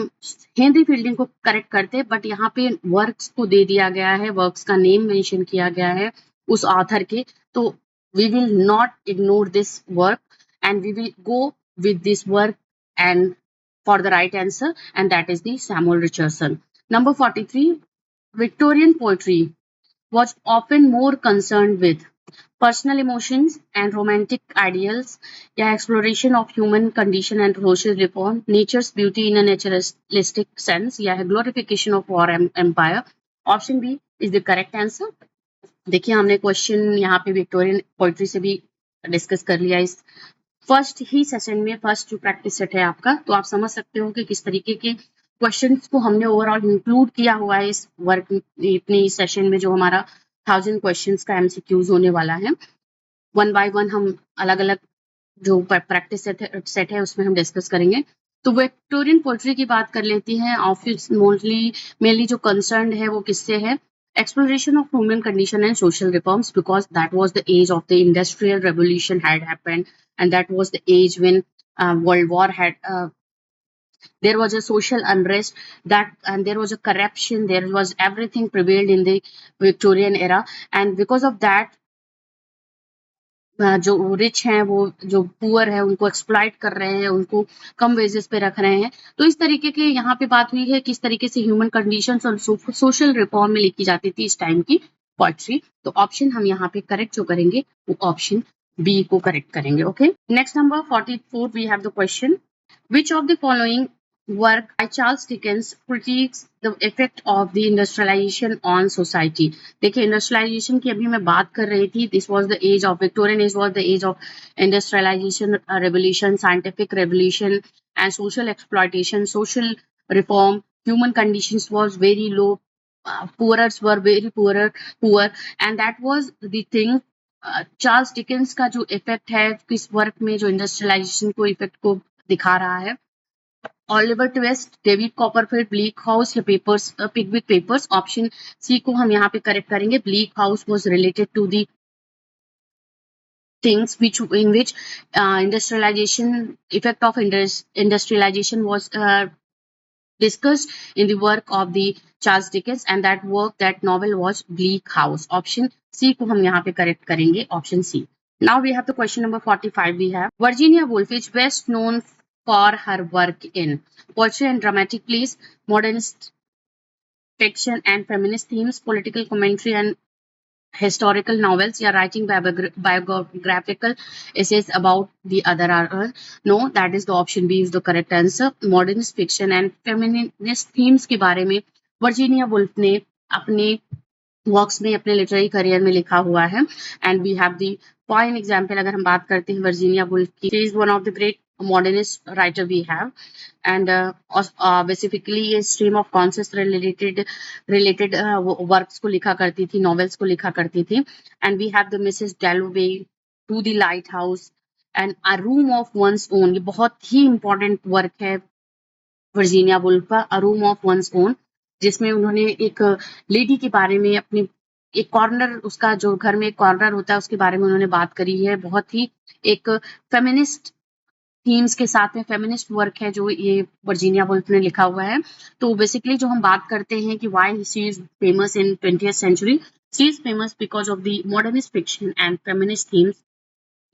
हेनरी फील्डिंग को करेक्ट करते, बट यहाँ पे वर्क्स को दे दिया गया है, वर्क्स का नेम मेंशन किया गया है उस ऑथर के, तो we will not ignore this work and we will go with this work and for the right answer, and that is the Samuel Richardson. Number 43, Victorian poetry was often more concerned with personal emotions and romantic ideals, yeah, exploration of human condition and social reform, nature's beauty in a naturalistic sense, yeah, glorification of war and empire. Option B is the correct answer. देखिए हमने question यहाँ पे Victorian poetry से भी discuss कर लिया इस first ही session में, फर्स्ट जो प्रैक्टिस सेट है आपका, तो आप समझ सकते हो कि किस तरीके के क्वेश्चंस को हमने ओवरऑल इंक्लूड किया हुआ है इस वर्क, इतनी सेशन में जो हमारा 1000 क्वेश्चंस का एमसीक्यूज होने वाला है। वन बाय वन हम अलग अलग जो प्रैक्टिस सेट है उसमें हम डिस्कस करेंगे। तो विक्टोरियन पोएट्री की बात कर लेती हैं। ऑफिस मेनली जो कंसर्न है वो किससे है, exploration of human condition and social reforms, because that was the age of the industrial revolution had happened, and that was the age when world war had there was a social unrest, that and there was a corruption, there was everything prevailed in the Victorian era, and because of that जो rich हैं वो जो poor है उनको exploit कर रहे हैं, उनको कम वेजेस पे रख रहे हैं। तो इस तरीके के यहाँ पे बात हुई है किस तरीके से ह्यूमन कंडीशंस और सोशल रिफॉर्म में लिखी जाती थी इस टाइम की पोएट्री। तो ऑप्शन हम यहाँ पे करेक्ट जो करेंगे वो ऑप्शन बी को करेक्ट करेंगे। Okay, next number 44 we have the question, which of the following work by Charles Dickens critiques the effect of the industrialization on society? देखिए इंडस्ट्रियलाइजेशन की अभी मैं बात कर रही थी, this was the age of Victorian age, was the age of industrialization revolution, scientific revolution and social exploitation, social reform, human conditions was very low, poorers were very poor and that was the thing. Charles Dickens का जो effect है किस work में, जो industrialisation को effect को दिखा रहा है, Oliver Twist, David Copperfield, Bleak House या Papers, Pickwick Papers. Option C को हम यहाँ पे करेक्ट करेंगे, Bleak House was related to the things which in which industrialization, effect of industrialization was discussed in the work of the Charles Dickens, and that work, that novel was Bleak House. Option C को हम यहाँ पे correct करेंगे, option C. Now we have the question number 45. We have Virginia Woolf is best known for her work in poetry and dramatic plays, modernist fiction and feminist themes, political commentary and historical novels, या writing biographical essays about the other are no, that is the option B is the correct answer. Modernist fiction and feminist themes के बारे में Virginia Woolf ने अपने works में, अपने literary career में लिखा हुआ है. And we have the for example, अगर हम बात करते हैं वर्जीनिया वुल्फ की, she is one of the great modernist writer we have, and basically ये stream of conscious related works को लिखा करती थी, novels को लिखा करती थी. And we have the Mrs. Dalloway, To the Lighthouse and A Room of One's Own. ये बहुत ही important work है वर्जीनिया वुल्फ का, A Room of One's Own, जिसमें उन्होंने एक लेडी के बारे में, अपनी एक कॉर्नर, उसका जो घर में एक कॉर्नर होता है उसके बारे में उन्होंने बात करी है. बहुत ही एक फेमिनिस्ट थीम्स के साथ में फेमिनिस्ट वर्क है जो ये वर्जीनिया वुल्फ ने लिखा हुआ है. तो बेसिकली जो हम बात करते हैं कि why she is famous in 20th century, she is famous because of the modernist fiction and feminist themes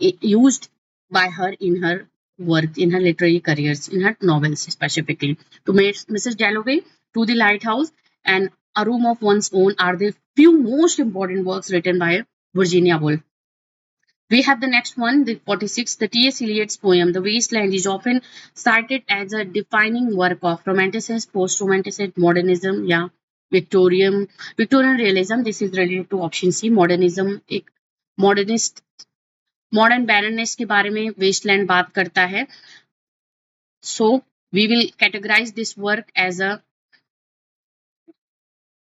used by her in her work, in her literary careers, in her novels specifically. So Mrs. Dalloway, To the Lighthouse and A Room of One's Own are the few most important works written by Virginia Woolf. We have the next one, the 46th, the T.S. Eliot's poem, The Wasteland, is often cited as a defining work of Romanticism, Post-Romanticism, Modernism, yeah, Victorian realism. This is related to option C, Modernism. एक modernist, modern barrenness के बारे में Wasteland बात करता है. So we will categorize this work as a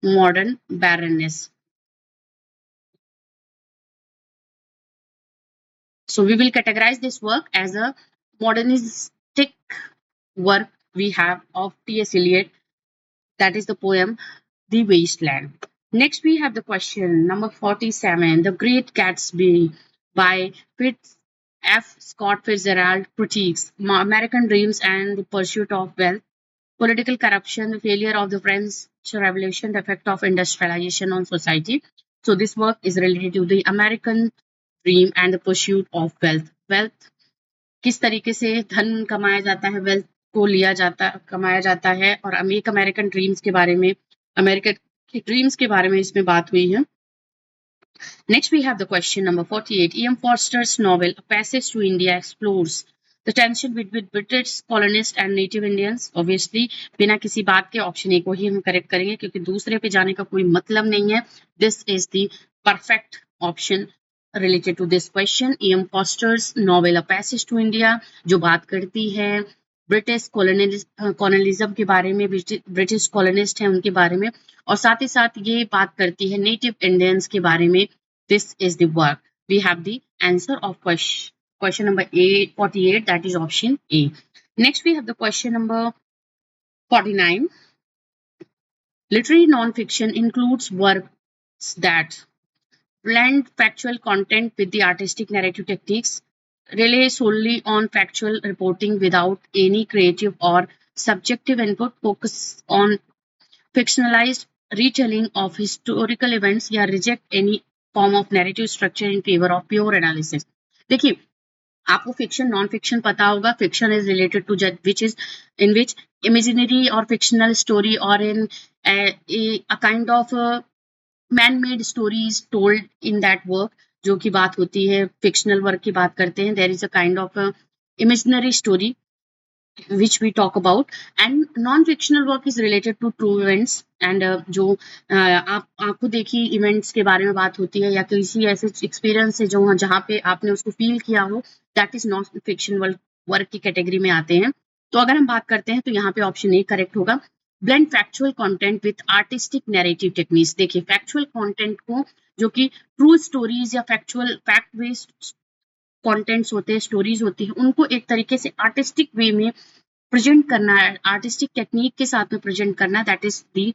modern barrenness. So we will categorize this work as a modernistic work we have of T.S. Eliot. That is the poem The Wasteland. Next we have the question number 47. The Great Gatsby by F. Scott Fitzgerald critiques American dreams and the pursuit of wealth, political corruption, the failure of the French Revolution, the effect of industrialization on society. So this work is related to the American dream and the pursuit of wealth. Wealth, किस तरीके से धन कमाया जाता है, wealth को कमाया जाता है, और एक अमेरिकन ड्रीम्स के बारे में, अमेरिकन के ड्रीम्स के बारे में इसमें बात हुई है. Next we have the question number 48. E.M. Forster's novel A Passage to India explores the tension between British colonists and native Indians. Obviously बिना किसी बात के ऑप्शन ए को ही हम करेक्ट करेंगे क्योंकि दूसरे पे जाने का कोई मतलब नहीं है. This is the perfect option related to this question. E.M. Forster's novel A Passage to India जो बात करती है ब्रिटिश कॉलोनिज्म के बारे में, ब्रिटिश कॉलोनिस्ट हैं उनके बारे में, और साथ ही साथ ये बात करती है नेटिव इंडियंस के बारे में. This is the work. We have the answer of question number 48, that is option A. Next we have the question number 49. Literary non-fiction includes works that blend factual content with the artistic narrative techniques, rely solely on factual reporting without any creative or subjective input, focus on fictionalized retelling of historical events, या reject any form of narrative structure in favor of pure analysis. देखिए, आपको fiction non fiction पता होगा. Fiction is related to which is in which imaginary और fictional story और in a kind of man made stories told in that work, जो की बात होती है फिक्शनल वर्क की बात करते हैं. There is a kind of imaginary story which we talk about, and non-fictional work is related to true events, and जो आप आंखों देखी इवेंट्स के बारे में बात होती है या किसी ऐसे एक्सपीरियंस है जो जहाँ पे आपने उसको फील किया हो, that is non fiction work की कैटेगरी में आते हैं. तो अगर हम बात करते हैं तो यहाँ पे ऑप्शन ए करेक्ट होगा. Blend factual content with artistic narrative techniques. देखिए, फैक्चुअल कंटेंट को, जो कि ट्रू स्टोरीज या फैक्ट बेस्ड कंटेंट्स होते हैं, स्टोरीज होती है, उनको एक तरीके से आर्टिस्टिक वे में प्रेजेंट करना है, आर्टिस्टिक टेक्निक के साथ में प्रेजेंट करना, that is the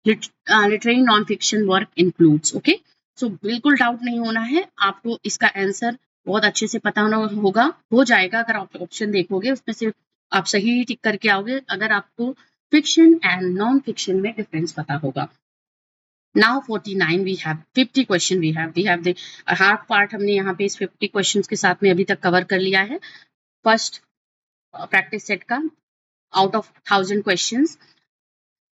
literary non fiction work includes. Okay, so बिल्कुल डाउट नहीं होना है, आपको इसका आंसर बहुत अच्छे से पता होगा, हो जाएगा. अगर आप ऑप्शन देखोगे उसमें से आप सही टिक करके आओगे. अगर आपको फिक्शन एंड नॉन फिक्शन में डिफरेंस पता होगा। Now 49 we have 50 question we have the hard part हमने यहाँ पे इस 50 questions के साथ में अभी तक कवर कर लिया है। फर्स्ट प्रैक्टिस सेट का out of 1000 questions।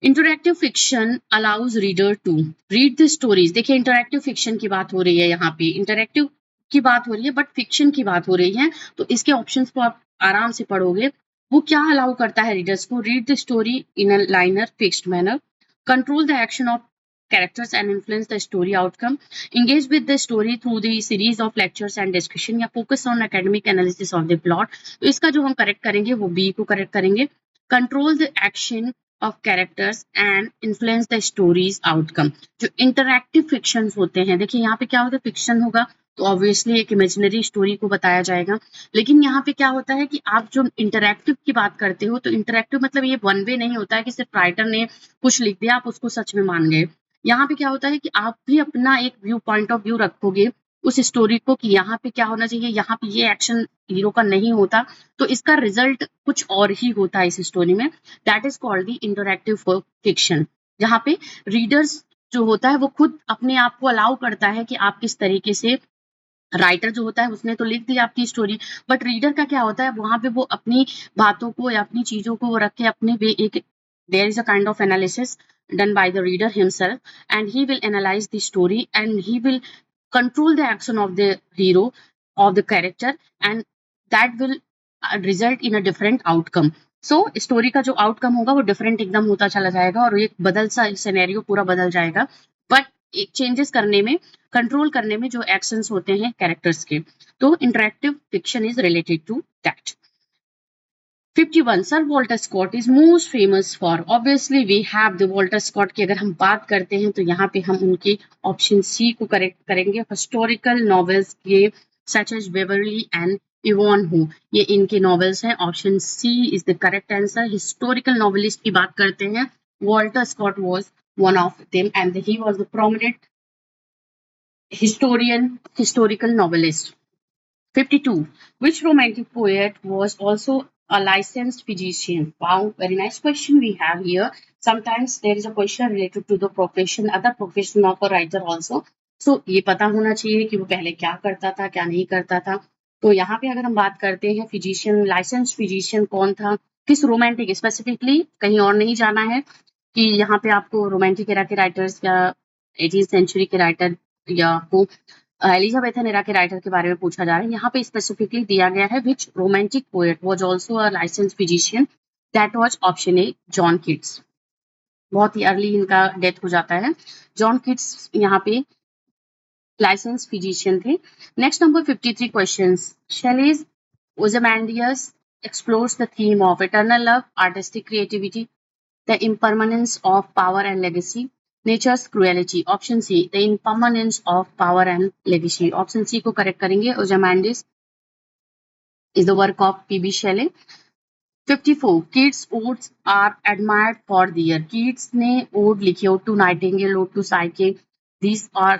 Interactive fiction allows reader to read the stories. देखिए इंटरैक्टिव फिक्शन की बात हो रही है, यहाँ पे इंटरैक्टिव की बात हो रही है बट फिक्शन की बात हो रही है, तो इसके ऑप्शंस को आप आराम से पढ़ोगे। वो क्या अलाउ करता है रीडर्स को? Read the story in a liner fixed manner, control the action of characters and influence the story outcome, engage with the story through the series of lectures and discussion, या focus on academic analysis of the plot। तो इसका जो हम correct करेंगे वो B को correct करेंगे। Control the action of characters and influence the stories outcome. जो इंटरैक्टिव फिक्शंस होते हैं, देखिए यहाँ पे क्या होता है, फिक्शन होगा तो ऑब्वियसली एक इमेजिनरी स्टोरी को बताया जाएगा, लेकिन यहाँ पे क्या होता है कि आप जो इंटरैक्टिव की बात करते हो तो इंटरैक्टिव मतलब ये वन वे नहीं होता है कि सिर्फ राइटर ने कुछ लिख दिया आप उसको सच में मान गए। यहाँ पे क्या होता है कि आप भी अपना एक व्यू पॉइंट ऑफ व्यू रखोगे उस स्टोरी को कि यहाँ पे क्या होना चाहिए, यहाँ पे ये एक्शन हीरो का नहीं होता तो इसका रिजल्ट कुछ और ही होता है इस स्टोरी में। That is called the interactive fiction, जहाँ पे रीडर्स जो होता है वो खुद अपने आप को अलाउ करता है कि आप किस तरीके से, राइटर जो होता है उसने तो लिख दी आपकी स्टोरी, बट रीडर का क्या होता है वहां पे वो अपनी बातों को या अपनी चीजों को वो रख के अपने वे एक, there is a kind of analysis done by the reader himself and he will analyze the story and he will control the action of the hero of the character and that will result in a different outcome। so story का जो outcome होगा वो different एकदम होता चला जाएगा और एक बदल सा सिनेरियो पूरा बदल जाएगा, बट एक चेंजेस करने में, कंट्रोल करने में जो एक्शंस होते हैं कैरेक्टर्स के, तो interactive fiction is related to that. 51 Sir Walter Scott is most famous for, obviously we have the Walter Scott की अगर हम बात करते हैं तो यहाँ पे हम उनके ऑप्शन सी को करेक्ट करेंगे। हिस्टोरिकल नॉवेल्स के such as Waverley and Ivanhoe, ये इनके नॉवेल्स हैं, option C is the correct answer. Historical novelist की बात करते हैं, Walter Scott was one of them and he was the prominent historical novelist। 52 which romantic poet was also a licensed physician? Wow, very nice question we have here। sometimes there is a question related to the profession, other profession of a writer also, so ये पता होना चाहिए कि वो पहले क्या करता था क्या नहीं करता था। तो यहाँ पे अगर हम बात करते हैं फिजिशियन, लाइसेंस फिजिशियन कौन था, किस रोमांटिक, स्पेसिफिकली कहीं और नहीं जाना है कि यहाँ पे आपको रोमांटिक एरा के राइटर्स या 18th सेंचुरी के राइटर या आपको एलिजाबेथन एरा के राइटर के बारे में पूछा जा रहा है। यहाँ पे स्पेसिफिकली दिया गया है which romantic poet was also a licensed physician, that was option A John Keats. बहुत ही अर्ली इनका डेथ हो जाता है। जॉन किट्स यहाँ पे लाइसेंस फिजिशियन थे। Next number 53 questions. Shelley's Ozymandias explores the theme of eternal love, artistic creativity, the impermanence of power and legacy, nature's cruelty। Option C the impermanence of power and legacy, option C को correct करेंगे। Ozymandias is the work of P.B. Shelley। 54 Keats' odes are admired for their, Keats ने ode लिखी, ode to nightingale, ode to Psyche, these are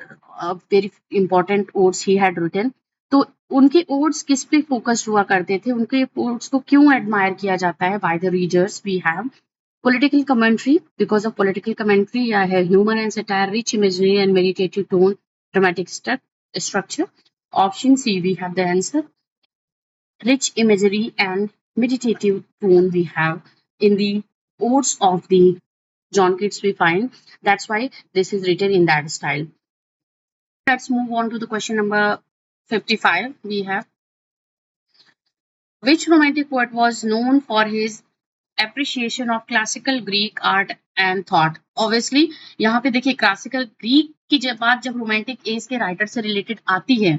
very important odes he had written। तो उनके odds किस पे focus हुआ करते थे, उनके ओड्स को क्यों एडमायर किया जाता है by the readers? We have political commentary, because of political commentary, I have humor and satire, rich imagery and meditative tone, dramatic structure। Option C we have the answer, rich imagery and meditative tone we have in the odes of the John Keats we find, that's why this is written in that style। Let's move on to the question number 55 we have, which romantic poet was known for his appreciation of classical Greek art and thought? Obviously यहाँ पे देखिए classical Greek की जब बात जब romantic as के writer से related आती है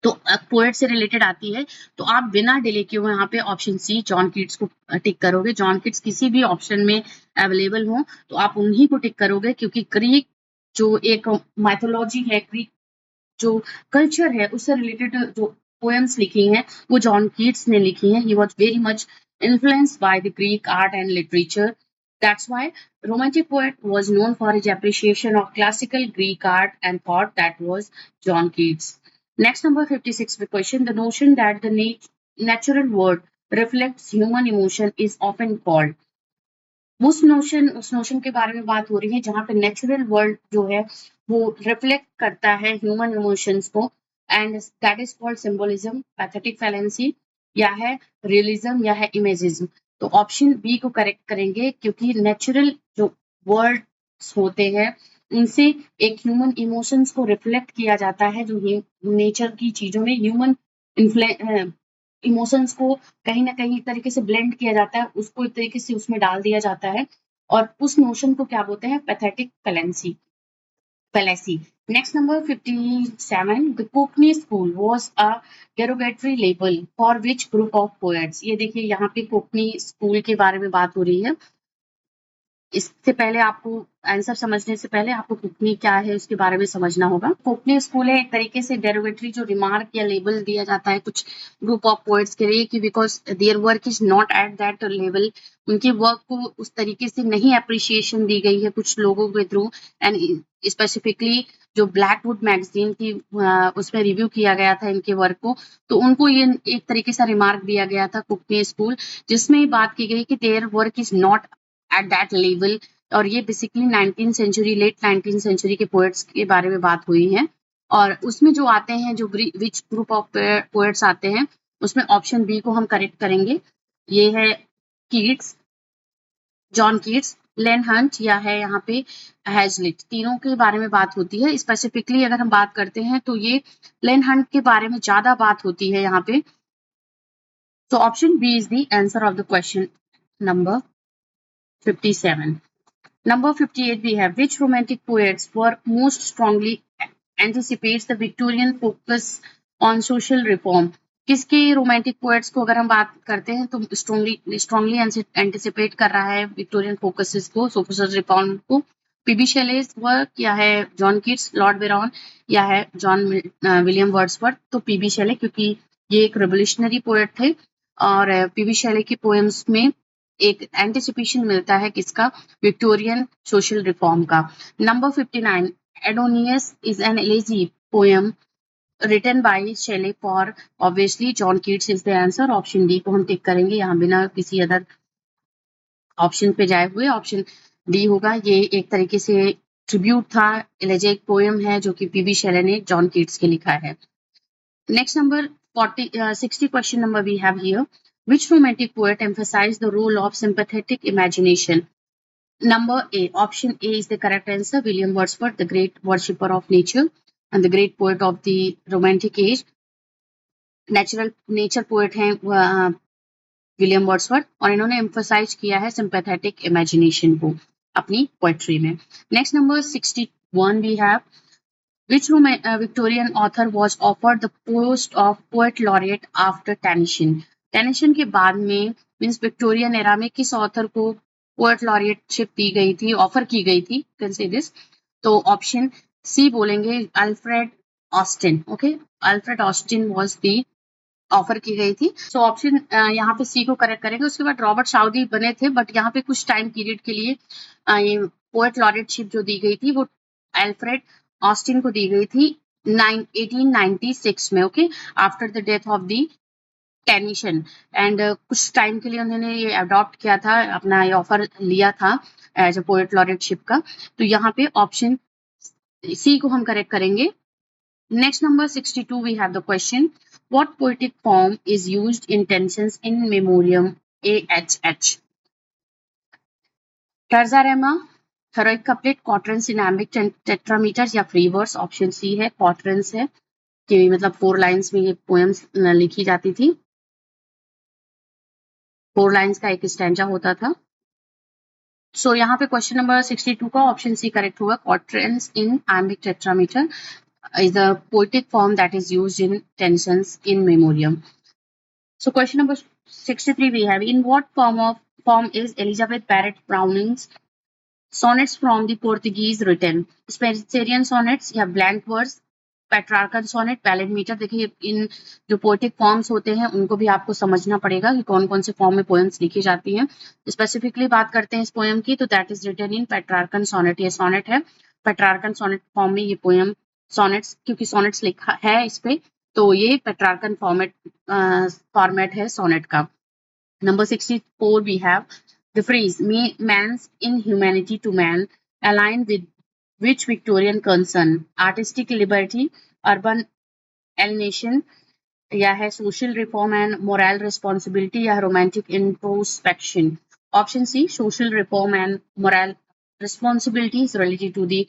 तो पोएट से रिलेटेड आती है तो आप बिना डिले किए हुए यहाँ पे ऑप्शन सी जॉन कीट्स को टिक करोगे। जॉन कीट्स किसी भी ऑप्शन में अवेलेबल हो तो आप उन्हीं को टिक करोगे, क्योंकि ग्रीक जो एक माइथोलॉजी है, ग्रीक जो कल्चर है उससे रिलेटेड जो पोएम्स लिखी हैं वो जॉन कीट्स ने लिखी हैं। He was very much influenced by the Greek art and literature, that's why romantic poet was known for his appreciation of classical Greek art and thought, that was John Keats। Next number 56 question, the notion that the natural world reflects human emotion is often called, उस notion के बारे में बात हो रही है जहाँ पे नेचुरल वर्ल्ड जो है वो रिफ्लेक्ट करता है ह्यूमन इमोशंस को, and that is called symbolism, pathetic fallacy, या है रियलिज्म, या है इमेजिज्म। तो ऑप्शन बी को करेक्ट करेंगे, क्योंकि नेचुरल जो वर्ड्स होते हैं उनसे एक ह्यूमन इमोशंस को रिफ्लेक्ट किया जाता है, जो नेचर की चीजों में ह्यूमन इमोशंस को कहीं ना कहीं एक तरीके से ब्लेंड किया जाता है, उसको एक तरीके से उसमें डाल दिया जाता है, और उस नोशन को क्या बोलते हैं, pathetic fallacy. Next, number 57, the Cockney School was a derogatory label for which group of poets? ये देखिए यहाँ पे कोकनी स्कूल के बारे में बात हो रही है। इससे पहले आपको आंसर समझने से पहले आपको कोकनी क्या है उसके बारे में समझना होगा। कोकनी स्कूल है एक तरीके से डेरिवेटरी जो रिमार्क या लेबल दिया जाता है कुछ ग्रुप ऑफ पोएट्स के लिए कि because there work is not at that level, उनके वर्क को उस तरीके से नहीं अप्रिशिएशन दी गई है कुछ लोगों के थ्रू, एंड स्पेसिफिकली जो ब्लैकवुड मैगजीन की उसमें रिव्यू किया गया था इनके वर्क को, तो उनको ये एक तरीके से रिमार्क दिया गया था कोकनी स्कूल, जिसमें बात की गई कि their work is not at that level. और ये basically 19th century, late 19th century के पोएट्स के बारे में बात हुई है, और उसमें जो आते हैं जो विच ग्रुप ऑफ पोएट्स आते हैं उसमें ऑप्शन बी को हम करेक्ट करेंगे। ये है कीट्स, जॉन कीट्स, लेन हंट, या है यहाँ पे हैजलिट। तीनों के बारे में बात होती है। स्पेसिफिकली अगर हम बात करते हैं तो ये लेन हंट के बारे में ज्यादा बात होती है यहाँ पे। तो option B is the answer of the question number 57. Number 58 we have, which romantic poets were most strongly anticipates the Victorian focus on social reform? किसके रोमांटिक पोएट्स को अगर हम बात करते हैं तो स्ट्रांगली एंटिसिपेट कर रहा है विक्टोरियन फोकसेस को, सोशल रिफॉर्म को? पीबी शेलेस वर्क, या है जॉन कीट्स, लॉर्ड बिरॉन, या है जॉन विलियम वर्ड्सवर्थ? तो पीबी शेले, क्योंकि ये एक रेवोल्यूशनरी पोएट थे, और पीबी शेले की पोएम्स में एक एंटिसिपेशन मिलता है किसका, विक्टोरियन सोशल रिफॉर्म का। Number 59, Adonais is an elegy poem written by Shelley for obviously John Keats is the answer. Option D को हम टिक करेंगे यहाँ बिना किसी अदर ऑप्शन पे जाए हुए। ऑप्शन डी होगा। ये एक तरीके से ट्रिब्यूट था, एलेजिक पोएम है जो कि पीबी शेले ने जॉन कीट्स के लिखा है। Next, number 60 question number we have here. Which romantic poet emphasized the role of sympathetic imagination? Number A. Option A is the correct answer. William Wordsworth, the great worshipper of nature and the great poet of the Romantic age. Nature poet हैं William Wordsworth, और इन्होंने emphasise किया है sympathetic imagination को अपनी poetry में। Next, number 61 we have, which Victorian author was offered the post of poet laureate after Tennyson? Tennyson के बाद में मीन्स विक्टोरियन एरा में किस ऑथर को पोएट लॉरिएटशिप दी गई थी, ऑफर की गई थी, कैन से दिस? तो ऑप्शन सी बोलेंगे, Alfred Austin. Okay, Alfred Austin was the offer की गई थी। सो ऑप्शन यहाँ पे सी को करेक्ट करेंगे। उसके बाद रॉबर्ट साउदी बने थे, बट यहाँ पे कुछ टाइम पीरियड के लिए ये पोएट लॉरिएटशिप जो दी गई थी वो अल्फ्रेड ऑस्टिन को दी गई थी 1896 में। Okay, after the death of the Tennyson, and कुछ टाइम के लिए उन्होंने ये अडॉप्ट किया था, अपना ये ऑफर लिया था एज अ पोएट लॉरिएटशिप का। तो यहाँ पे ऑप्शन सी को हम करेक्ट करेंगे। Next, number 62 we have the question, what poetic form is used in tensions in memoriam? AHH. Terza rima, heroic couplet, quatrains, iambic tetrameters, या free verse? ऑप्शन सी है, quatrains है कि मतलब 4 lines में ये पोएम्स लिखी जाती थी, 4 लाइन्स का एक स्टैंजा होता था। सो यहाँ पे क्वेश्चन नंबर 62 का ऑप्शन सी करेक्ट होगा, quatrains in iambic tetrameter is a poetic form that is used in tensions in memoriam. So question number 63 we have, in what form is Elizabeth Barrett Browning's sonnets from the Portuguese written? Spenserian sonnets या blank verse, Petrarchan sonnet, ballad meter? देखिए इन जो poetic forms होते हैं उनको भी आपको समझना पड़ेगा कि कौन कौन से फॉर्म में पोएम्स लिखी जाती हैं। स्पेसिफिकली बात करते हैं इस पोएम की, तो that is written in Petrarchan sonnet. ये सोनेट है, पेट्रार्कन सोनेट फॉर्म में ये पोएम, सोनेट्स क्योंकि सोनेट्स लिखा है इस पे, तो ये पेट्रार्कन फॉर्मेट है सोनेट का। Number 64 we have, The phrase man's inhumanity to man align with which Victorian concern? Artistic liberty, urban alienation, या है social reform and moral responsibility या romantic introspection. Option C, social reform and moral responsibility is related to the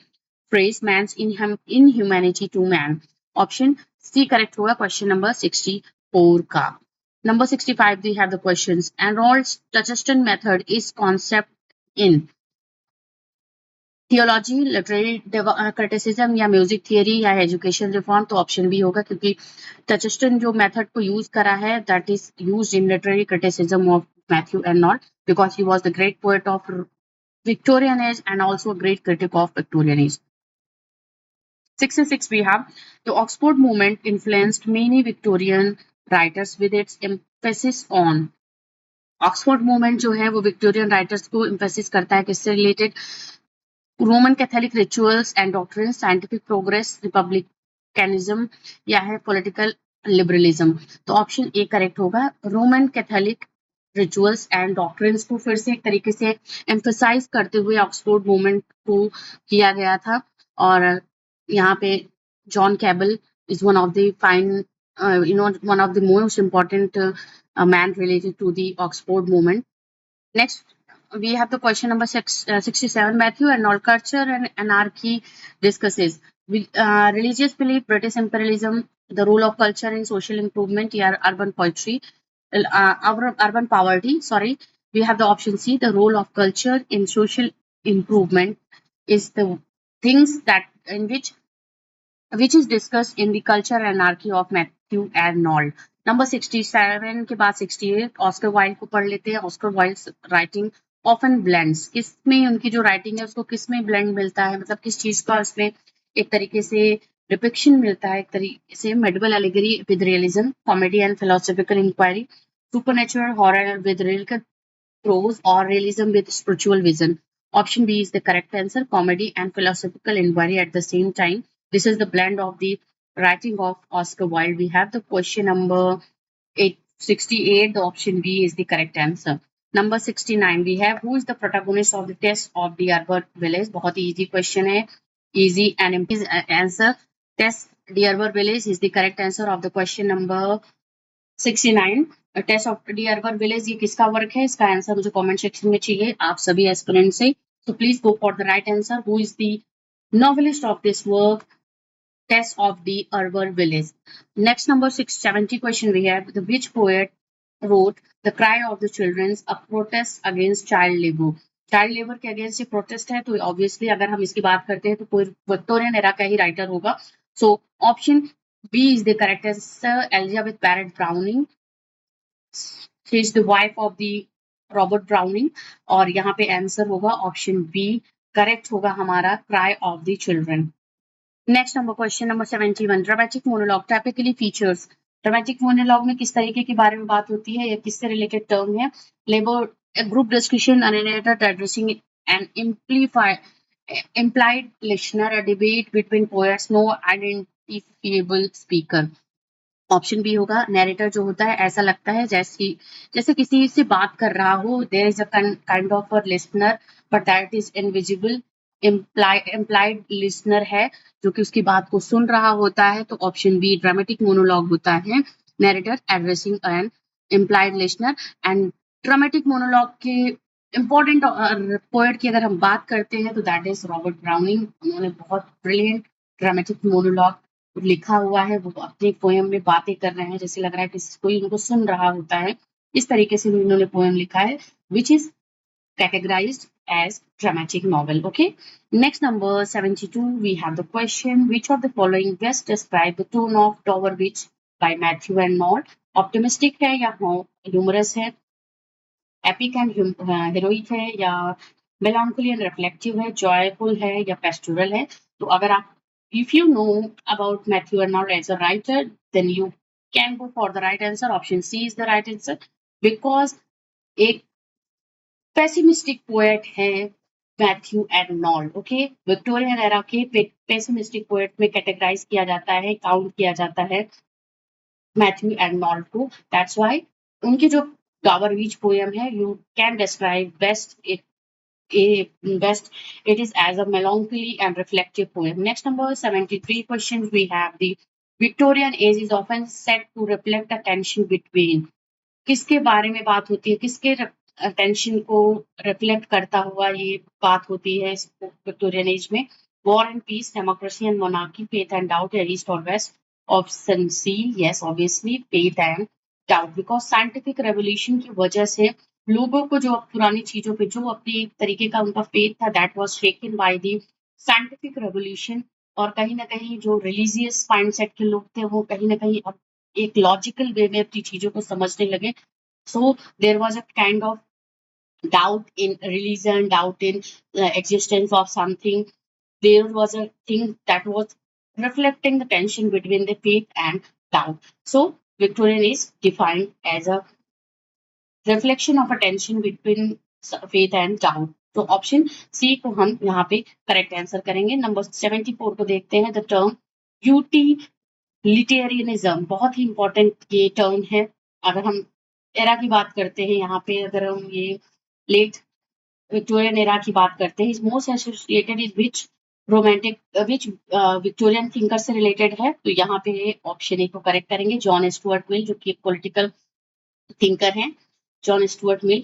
phrase man's inhumanity to man. Option C correct होगा question number 64 का. Number 65 we have the questions. Arnold's Touchstone method is concept in theology, literary criticism या music theory या education reform. तो option B होगा क्योंकि टचस्टन जो method को use करा है that is used in literary criticism of Matthew Arnold because he was the great poet of Victorian age and also a great critic of Victorian age. 66 we have the Oxford movement influenced many Victorian writers with its emphasis on. Oxford movement जो है वो Victorian writers को emphasis करता है किससे related? Roman Catholic rituals and doctrine, scientific progress, republicanism या है political liberalism. तो ऑप्शन ए करेक्ट होगा. Roman Catholic rituals and doctrines को फिर से एक तरीके से एम्फेसाइज करते हुए ऑक्सफोर्ड मूवमेंट को किया गया था. और यहाँ पे John cable is one of the fine one of the most important man related to the Oxford movement. Next, we have the question number 67. Matthew Arnold, Culture and Anarchy discusses religious belief, British imperialism, the role of culture in social improvement, or urban poetry, urban poverty. Sorry, we have the option C. The role of culture in social improvement is the things that in which is discussed in the Culture and Anarchy of Matthew Arnold. Number 67 के बाद 68 Oscar Wilde को पढ़ लेते हैं. Oscar Wilde writing often blends, किसमें उनकी जो writing है उसको किसमें ब्लेंड मिलता है, मतलब किस चीज का उसमें एक तरीके से डिपिक्शन मिलता है, एक तरीके से medieval allegory with realism, comedy and philosophical inquiry, supernatural horror with real prose or realism with spiritual vision. Option B is the correct answer, comedy and philosophical inquiry at the same time. This is the blend of the writing of Oscar Wilde. We have the question number 68. The option B is the correct answer. Number 69 we have who is the protagonist of the Tess of the Arbor Village. बहुत ही easy question है, easy and answer. Tess the Arbor Village is the correct answer of the question number 69. Tess of the Urbervilles ये किसका work है? इसका answer मुझे comment section में चाहिए आप सभी एस्पिरेंट से. So please go for the right answer. Who is the novelist of this work? Tess of the Arbor Village. Next, number 670 question we have. The which poet wrote The Cry of the Children, a protest against child labor? Child labour के against ये protest है, तो obviously अगर हम इसकी बात करते हैं तो कोई विक्टोरियन एरा का ही राइटर होगा. So option B is the correct answer, Elizabeth Barrett Browning. She is the wife of the Robert Browning. और यहाँ पे आंसर होगा ऑप्शन बी करेक्ट होगा हमारा, cry of the children. Next number question number 71. Dramatic monologue typically features. Dramatic monologue में किस तरीके के बारे में बात होती है या किससे रिलेटेड टर्म है? Labour group discussion, a narrator addressing an implied listener, a debate between poets, no identifiable speaker. Option B होगा. नैरेटर जो होता है ऐसा लगता है जैसे किसी से बात कर रहा हो. There is a kind of a listener but that is invisible. Implied listener है जो कि उसकी बात को सुन रहा होता है. तो ऑप्शन बी ड्रामेटिक मोनोलॉग होता है, narrator addressing an implied listener. And dramatic monologue के इम्पोर्टेंट पोएट की अगर हम बात करते हैं तो दैट इज रॉबर्ट ब्राउनिंग. उन्होंने बहुत ब्रिलियंट ड्रामेटिक मोनोलॉग लिखा हुआ है. वो अपनी पोएम में बातें कर रहे हैं, जैसे लग रहा है कि कोई उनको सुन रहा होता है. इस तरीके से उन्होंने पोएम लिखा है which is categorized as dramatic novel. Okay. Next, number 72, we have the question, which of the following best describe the tone of Tower Witch by Matthew Arnold? Optimistic है या humorous है, epic and heroic है या melancholy and reflective है, joyful है या pastoral है? तो अगर आप if you know about Matthew Arnold as a writer, then you can go for the right answer. Option C is the right answer because एक पेसिमिस्टिक पोएट है Matthew Arnold. Okay, Victorian era के pessimistic poet में categorise किया जाता है, count किया जाता है मैथ्यू एर्नोल्ड को. दैट्स व्हाई उनकी जो फ्लावर बीच पोएम है. You can describe best it is as a melancholy and reflective poem. Next, number 73 questions we have. The Victorian age is often said to reflect a tension between. किसके बारे में बात होती है, किसके टेंशन को reflect करता हुआ ये बात होती है इस विक्टोरियन एज में. War and peace, democracy and monarchy, faith and doubt, या ईस्ट और west. Option C, yes obviously faith and doubt. Because scientific revolution की वजह से लोगों को जो पुरानी चीजों पे जो अपनी एक तरीके का उनका फेथ था, that was shaken by the scientific revolution. और कहीं ना कहीं जो रिलीजियस माइंडसेट के लोग थे वो कहीं ना कहीं अब एक लॉजिकल वे में अपनी चीजों को समझने लगे. So there was a kind of doubt in religion, doubt in the existence of something. There was a thing that was reflecting the tension between the faith and doubt. So Victorian is defined as a reflection of a tension between faith and doubt. तो option C को हम यहाँ पे correct answer करेंगे. Number 74 को देखते हैं. The term utilitarianism, बहुत ही इंपॉर्टेंट ये टर्म है. अगर हम एरा की बात करते हैं, यहाँ पे अगर हम ये लेट विक्टोरियन एरा की बात करते हैं, is most associated is which Victorian thinker से रिलेटेड है. तो यहाँ पे ऑप्शन ए को करेक्ट करेंगे. जॉन स्टुअर्ट मिल, जो कि एक पॉलिटिकल थिंकर हैं. John Stuart Mill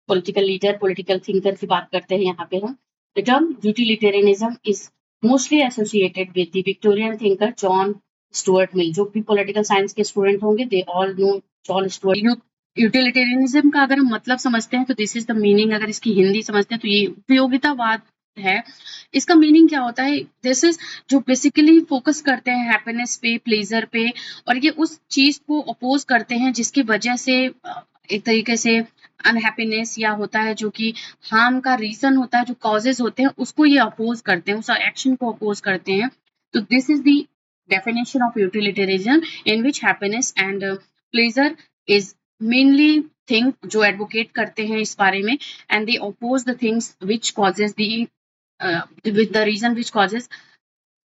political leader, political thinker की बात करते हैं यहाँ पे हम. The term utilitarianism is mostly associated with the Victorian thinker John Stuart Mill. जो भी पॉलिटिकल साइंस के स्टूडेंट होंगे, they all know John Stuart. Utilitarianism का अगर हम मतलब समझते हैं तो दिस इज द मीनिंग. अगर इसकी हिंदी समझते हैं तो ये उपयोगितावाद है. इसका मीनिंग क्या होता है? दिस इज जो बेसिकली फोकस करते हैं हैप्पीनेस पे, प्लेजर पे, और ये उस चीज को अपोज करते हैं जिसकी वजह से एक तरीके से अनहैप्पीनेस या होता है जो कि हार्म का रीजन होता है, जो कॉजेज होते हैं, उसको ये अपोज करते हैं, उस एक्शन को अपोज करते हैं. तो this is the definition of utilitarianism in which happiness and pleasure is mainly thing जो एडवोकेट करते हैं इस बारे में. And they oppose the things which causes with the reason which causes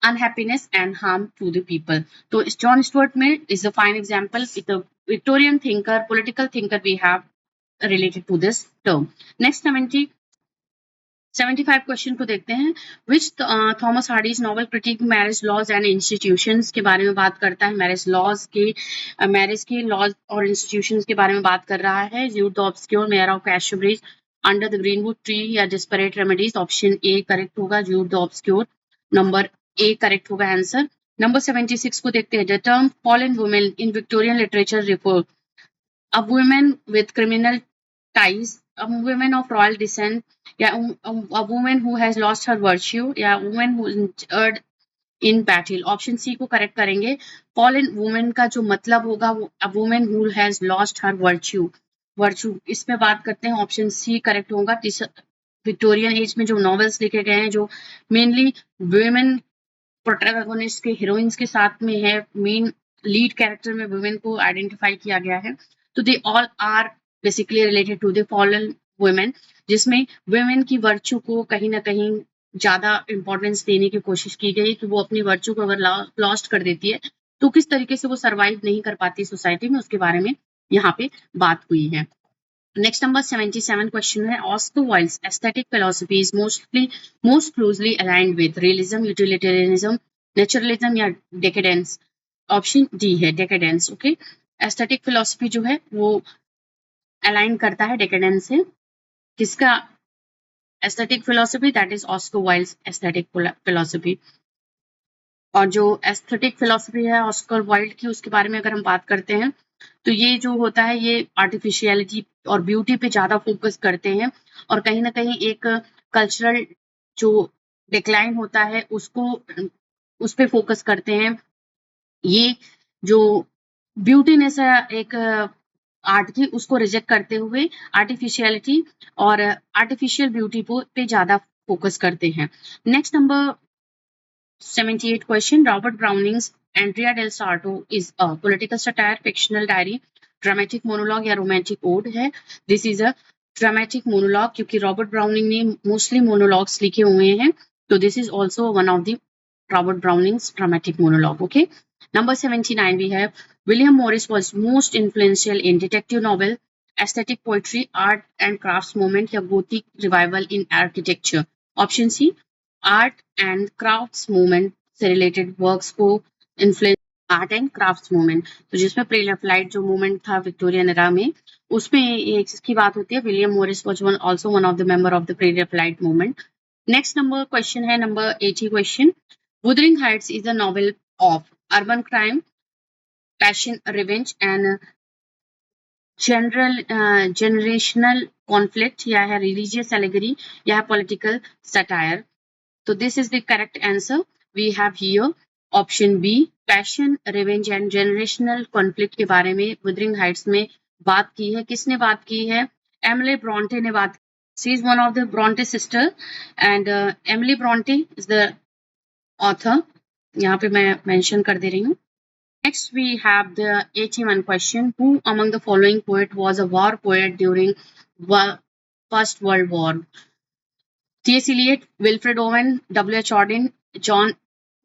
unhappiness and harm to the people. So John Stuart Mill is a fine example. It's a Victorian thinker, political thinker we have related to this term. Next 75 question को देखते हैं. Which Thomas Hardy's novel critique marriage laws and institutions के बारे में बात करता है. Marriage के लॉज और इंस्टीट्यूशंस के बारे में बात कर रहा है. Jude the Obscure, Mayor of Casterbridge, Under the Greenwood Tree, या Desperate Remedies. Option A correct होगा, Jude the Obscure. Number A correct होगा आंसर. नंबर 76 को देखते हैं. The term fallen women in Victorian literature refer a women with criminal ties, a woman of royal descent, या a woman who has lost her virtue, या woman who is injured in battle. Option C को correct करेंगे. Fallen women का जो मतलब होगा वो a woman who has lost her virtue. इसमें बात करते हैं. ऑप्शन सी करेक्ट होगा. विक्टोरियन एज में जो नॉवेल्स लिखे गए हैं जो मेनली वुमेन प्रोटैगनिस्ट के हीरोइंस के साथ में है, मेन लीड कैरेक्टर में वुमेन को आइडेंटिफाई किया गया है. तो they all are basically related to the fallen women, जिसमें वुमेन की वर्च्यू को कहीं ना कहीं ज्यादा इंपॉर्टेंस देने की कोशिश की गई कि वो अपनी वर्च्यू को अगर लॉस्ट कर देती है तो किस तरीके से वो सरवाइव नहीं कर पाती सोसाइटी में, उसके बारे में यहाँ पे बात हुई है. नेक्स्ट नंबर 77 क्वेश्चन है. Oscar Wilde's aesthetic philosophy is most closely aligned with realism, utilitarianism, naturalism, या डेकेडेंस. ऑप्शन डी है डेकेडेंस. ओके, एस्थेटिक फिलॉसफी जो है वो अलाइन करता है डेकेडेंस से. किसका aesthetic philosophy? That is Oscar Wilde's aesthetic philosophy. और जो एस्थेटिक फिलॉसफी है ऑस्कर वाइल्ड की, उसके बारे में अगर हम बात करते हैं तो ये जो होता है ये आर्टिफिशियलिटी और ब्यूटी पे ज्यादा फोकस करते हैं, और कहीं ना कहीं एक कल्चरल जो डिक्लाइन होता है उसको उस पे फोकस करते हैं. ये जो ब्यूटीनेस है एक आर्ट की, उसको रिजेक्ट करते हुए आर्टिफिशियलिटी और आर्टिफिशियल ब्यूटी पे ज्यादा फोकस करते हैं. Next number 78 question. Robert Browning's Andrea del Sarto is a political satire, fictional diary, dramatic monologue, या रोमांटिक ओड है. This is a dramatic monologue, क्योंकि रॉबर्ट ब्राउनिंग ने मोस्टली मोनोलॉग्स लिखे हुए हैं. तो this is also one of the Robert Browning's dramatic monologue. Okay, number 79 we have William Morris was most influential in detective novel aesthetic poetry, art and crafts movement या gothic revival in architecture. Option C, art and crafts movement से related works को influence, art and crafts movement, तो जिसमें pre Raphaelite जो movement था Victorian era में, उसमें एक इसकी बात होती है। William Morris was also one of the member of the pre Raphaelite movement. Next number question है number 80 question. Wuthering Heights is a novel of urban crime, passion, revenge and generational conflict, या है religious allegory, या है political satire। तो this is the correct answer we have here, option B, passion, revenge and generational conflict के बारे में wuthering heights में बात की है। किसने बात की है? एमिली ब्रॉन्टे ने बात। She is one of the Bronte sister and Emily Bronte is the author। यहाँ पे मैं mention कर दे रही हूँ। Next, we have the 81 question. Who among the following poet was a war poet during First World War? T.S. Eliot, Wilfred Owen, W.H. Auden, John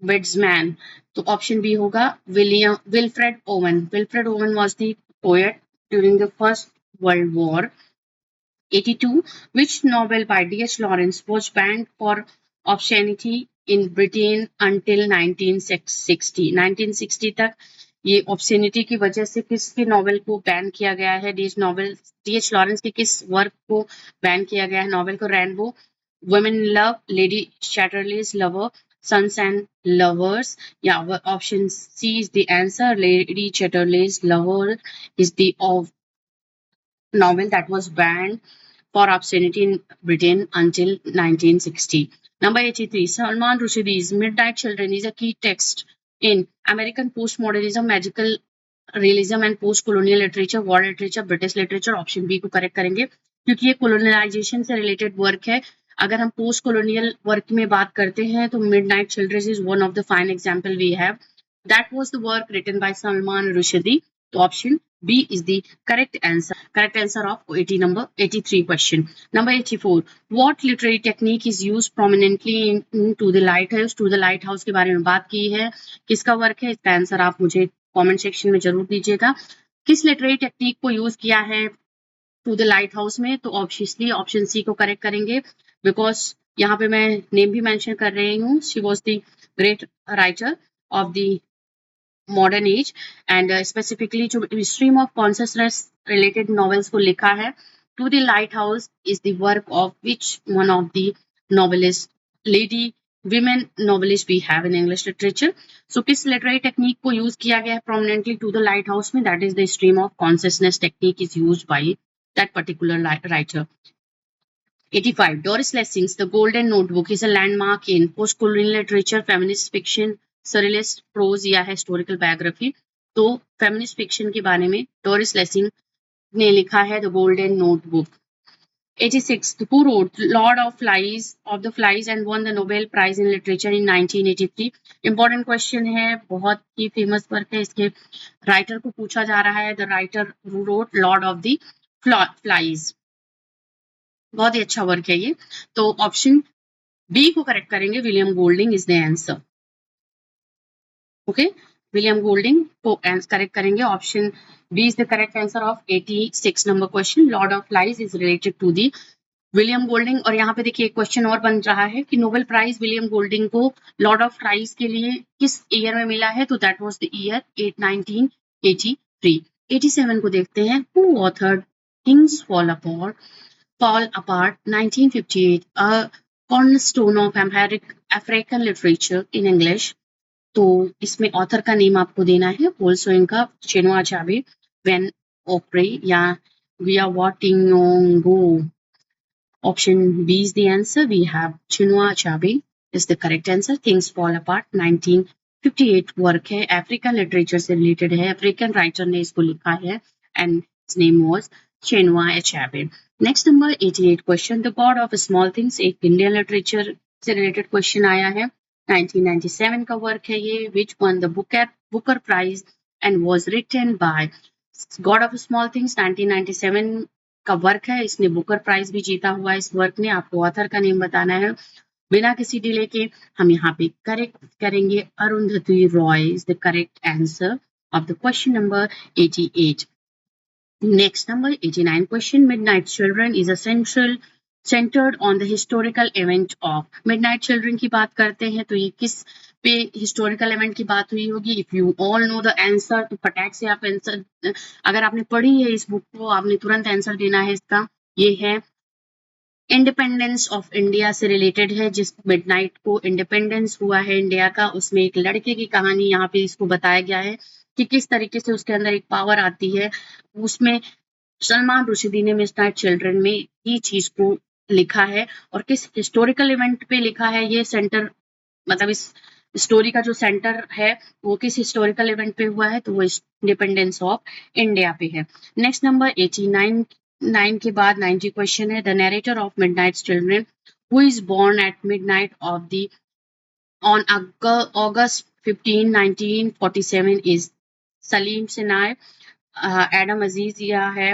Wedsman। तो option B होगा Wilfred Owen। Wilfred Owen was the poet during the First World War। 82. Which novel by D.H. Lawrence was banned for obscenity in Britain until 1960? 1960 तक ये obscenity की वजह से किसके novel को ban किया गया है? D.H. लॉरेंस के किस वर्क को बैन किया गया है नॉवेल को? Rainbow, women in love, Lady Chatterley's lover, sons and lovers, या option C is the answer, Lady Chatterley's lover is the novel that was banned for obscenity in Britain until 1960. Number 83. Salman Rushdie's Midnight Children is a key text in American postmodernism, magical realism and post-colonial literature, war literature, British literature। Option B को correct करेंगे क्योंकि ये colonisation से related work है। अगर हम post colonial work में बात करते हैं तो midnight children is one of the fine example we have. That was the work written by Salman Rushdie. तो option B is the correct answer. Correct answer of 83 question. Number 84. What literary technique is used prominently in To the Lighthouse? To the Lighthouse के बारे में बात की है। किसका work है? इसका आंसर आप मुझे कमेंट सेक्शन में जरूर दीजिएगा। किस लिटरेरी टेक्निक को यूज किया है टू द लाइट हाउस में? तो ऑब्वियसली ऑप्शन सी को करेक्ट करेंगे बिकॉज यहाँ पे मैं नेम भी मेंशन कर रही हूँ। She was the great writer of the modern age and specifically जो stream of consciousness related novels को लिखा है। To the lighthouse is the work of which one of the novelist, lady women novelist we have in English literature। So किस literary technique को use किया गया है prominently to the lighthouse में? That is the stream of consciousness technique is used by that particular writer। 85. Doris Lessing's The Golden Notebook is a landmark in post-colonial literature, feminist fiction, surrealist prose या historical biography। तो feminist fiction के बारे में Doris Lessing ने लिखा है The Golden Notebook। 86. Who wrote Lord of the Flies and won the Nobel Prize in Literature in 1983? Important question है, बहुत ही फेमस वर्क है। इसके राइटर को पूछा जा रहा है। The writer who wrote Lord of the Flies। बहुत ही अच्छा वर्क है ये। तो ऑप्शन बी को करेक्ट करेंगे, William Golding is the answer. Okay, William Golding को करेक्ट करेंगे। Option B is the correct answer of 86 number question. Lord of flies is related to the William Golding. और यहाँ पे देखिए एक क्वेश्चन और बन रहा है कि नोबेल प्राइज विलियम गोल्डिंग को लॉर्ड ऑफ फ्लाइज के लिए किस ईयर में मिला है? तो दैट वाज द ईयर 1983। 87 को देखते हैं। Who authored things fall apart 1958, a cornerstone of African literature in English। तो इसमें ऑथर का नेम आपको देना है। पोलसोइन का चिनुआ अचाबे, वेन ओप्रे या विया वाटिंगोंगो। Option B is the answer. We have Chinua Achebe is the correct answer. Things Fall Apart 1958 work है, अफ्रीकन लिटरेचर से रिलेटेड है, अफ्रीकन राइटर ने इसको लिखा है and its name was Chinua Achebe. Next number 88 question. The God of small Things एक Indian literature से related question आया है। 1997 का वर्क है ये। Which won the Booker Prize and was written by. God of small things 1997 का work है। इसने बुकर प्राइज भी जीता हुआ है। इस वर्क ने आपको ऑथर का नेम बताना है। बिना किसी डिले के हम यहाँ पे करेक्ट करेंगे। Arundhati Roy is the correct answer of the question number 88। Next number 89 question. Midnight Children is essential centered on the historical event of Midnight Children की बात करते हैं तो ये किस पे historical event की बात हुई होगी. If you all know the answer तो फटाक से आप आंसर, अगर आपने पढ़ी है इस बुक को आपने तुरंत आंसर देना है इसका. ये है इंडिपेंडेंस ऑफ इंडिया से रिलेटेड है. जिस मिडनाइट को इंडिपेंडेंस हुआ है इंडिया का उसमें एक लड़के की कहानी यहाँ पे इसको बताया गया है कि किस तरीके से उसके अंदर एक पावर आती है. उसमें सलमान रुश्दी ने मिडनाइट चिल्ड्रन में ये चीज को लिखा है और किस हिस्टोरिकल इवेंट पे लिखा है. ये सेंटर मतलब इस स्टोरी का जो सेंटर है वो किस हिस्टोरिकल इवेंट पे हुआ है तो वो इंडिपेंडेंस ऑफ इंडिया पे है. नेक्स्ट नंबर 89 के बाद 90 क्वेश्चन है. The narrator of midnight children who is born at midnight of the on August 15, 1947 is Saleem Sinai, Adam अजीज या है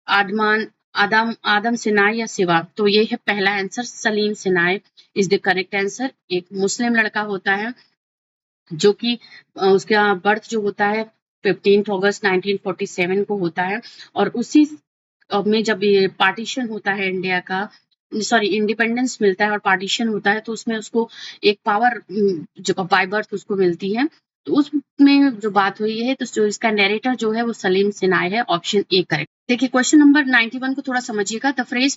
आदम सिनाय या सिवा. तो ये है पहला आंसर, सलीम सिनाय इज द करेक्ट आंसर. एक मुस्लिम लड़का होता है जो कि उसका बर्थ जो होता है 15 अगस्त 1947 को होता है और उसी में जब ये पार्टीशन होता है इंडिया का, सॉरी इंडिपेंडेंस मिलता है और पार्टीशन होता है तो उसमें उसको एक पावर जो बाय बर्थ उसको मिलती है. तो उसमें जो बात हुई है तो जो इसका नरेटर जो है वो सलीम सिनाय है. Option A correct. देखिए क्वेश्चन नंबर 91 को थोड़ा समझिएगा. The phrase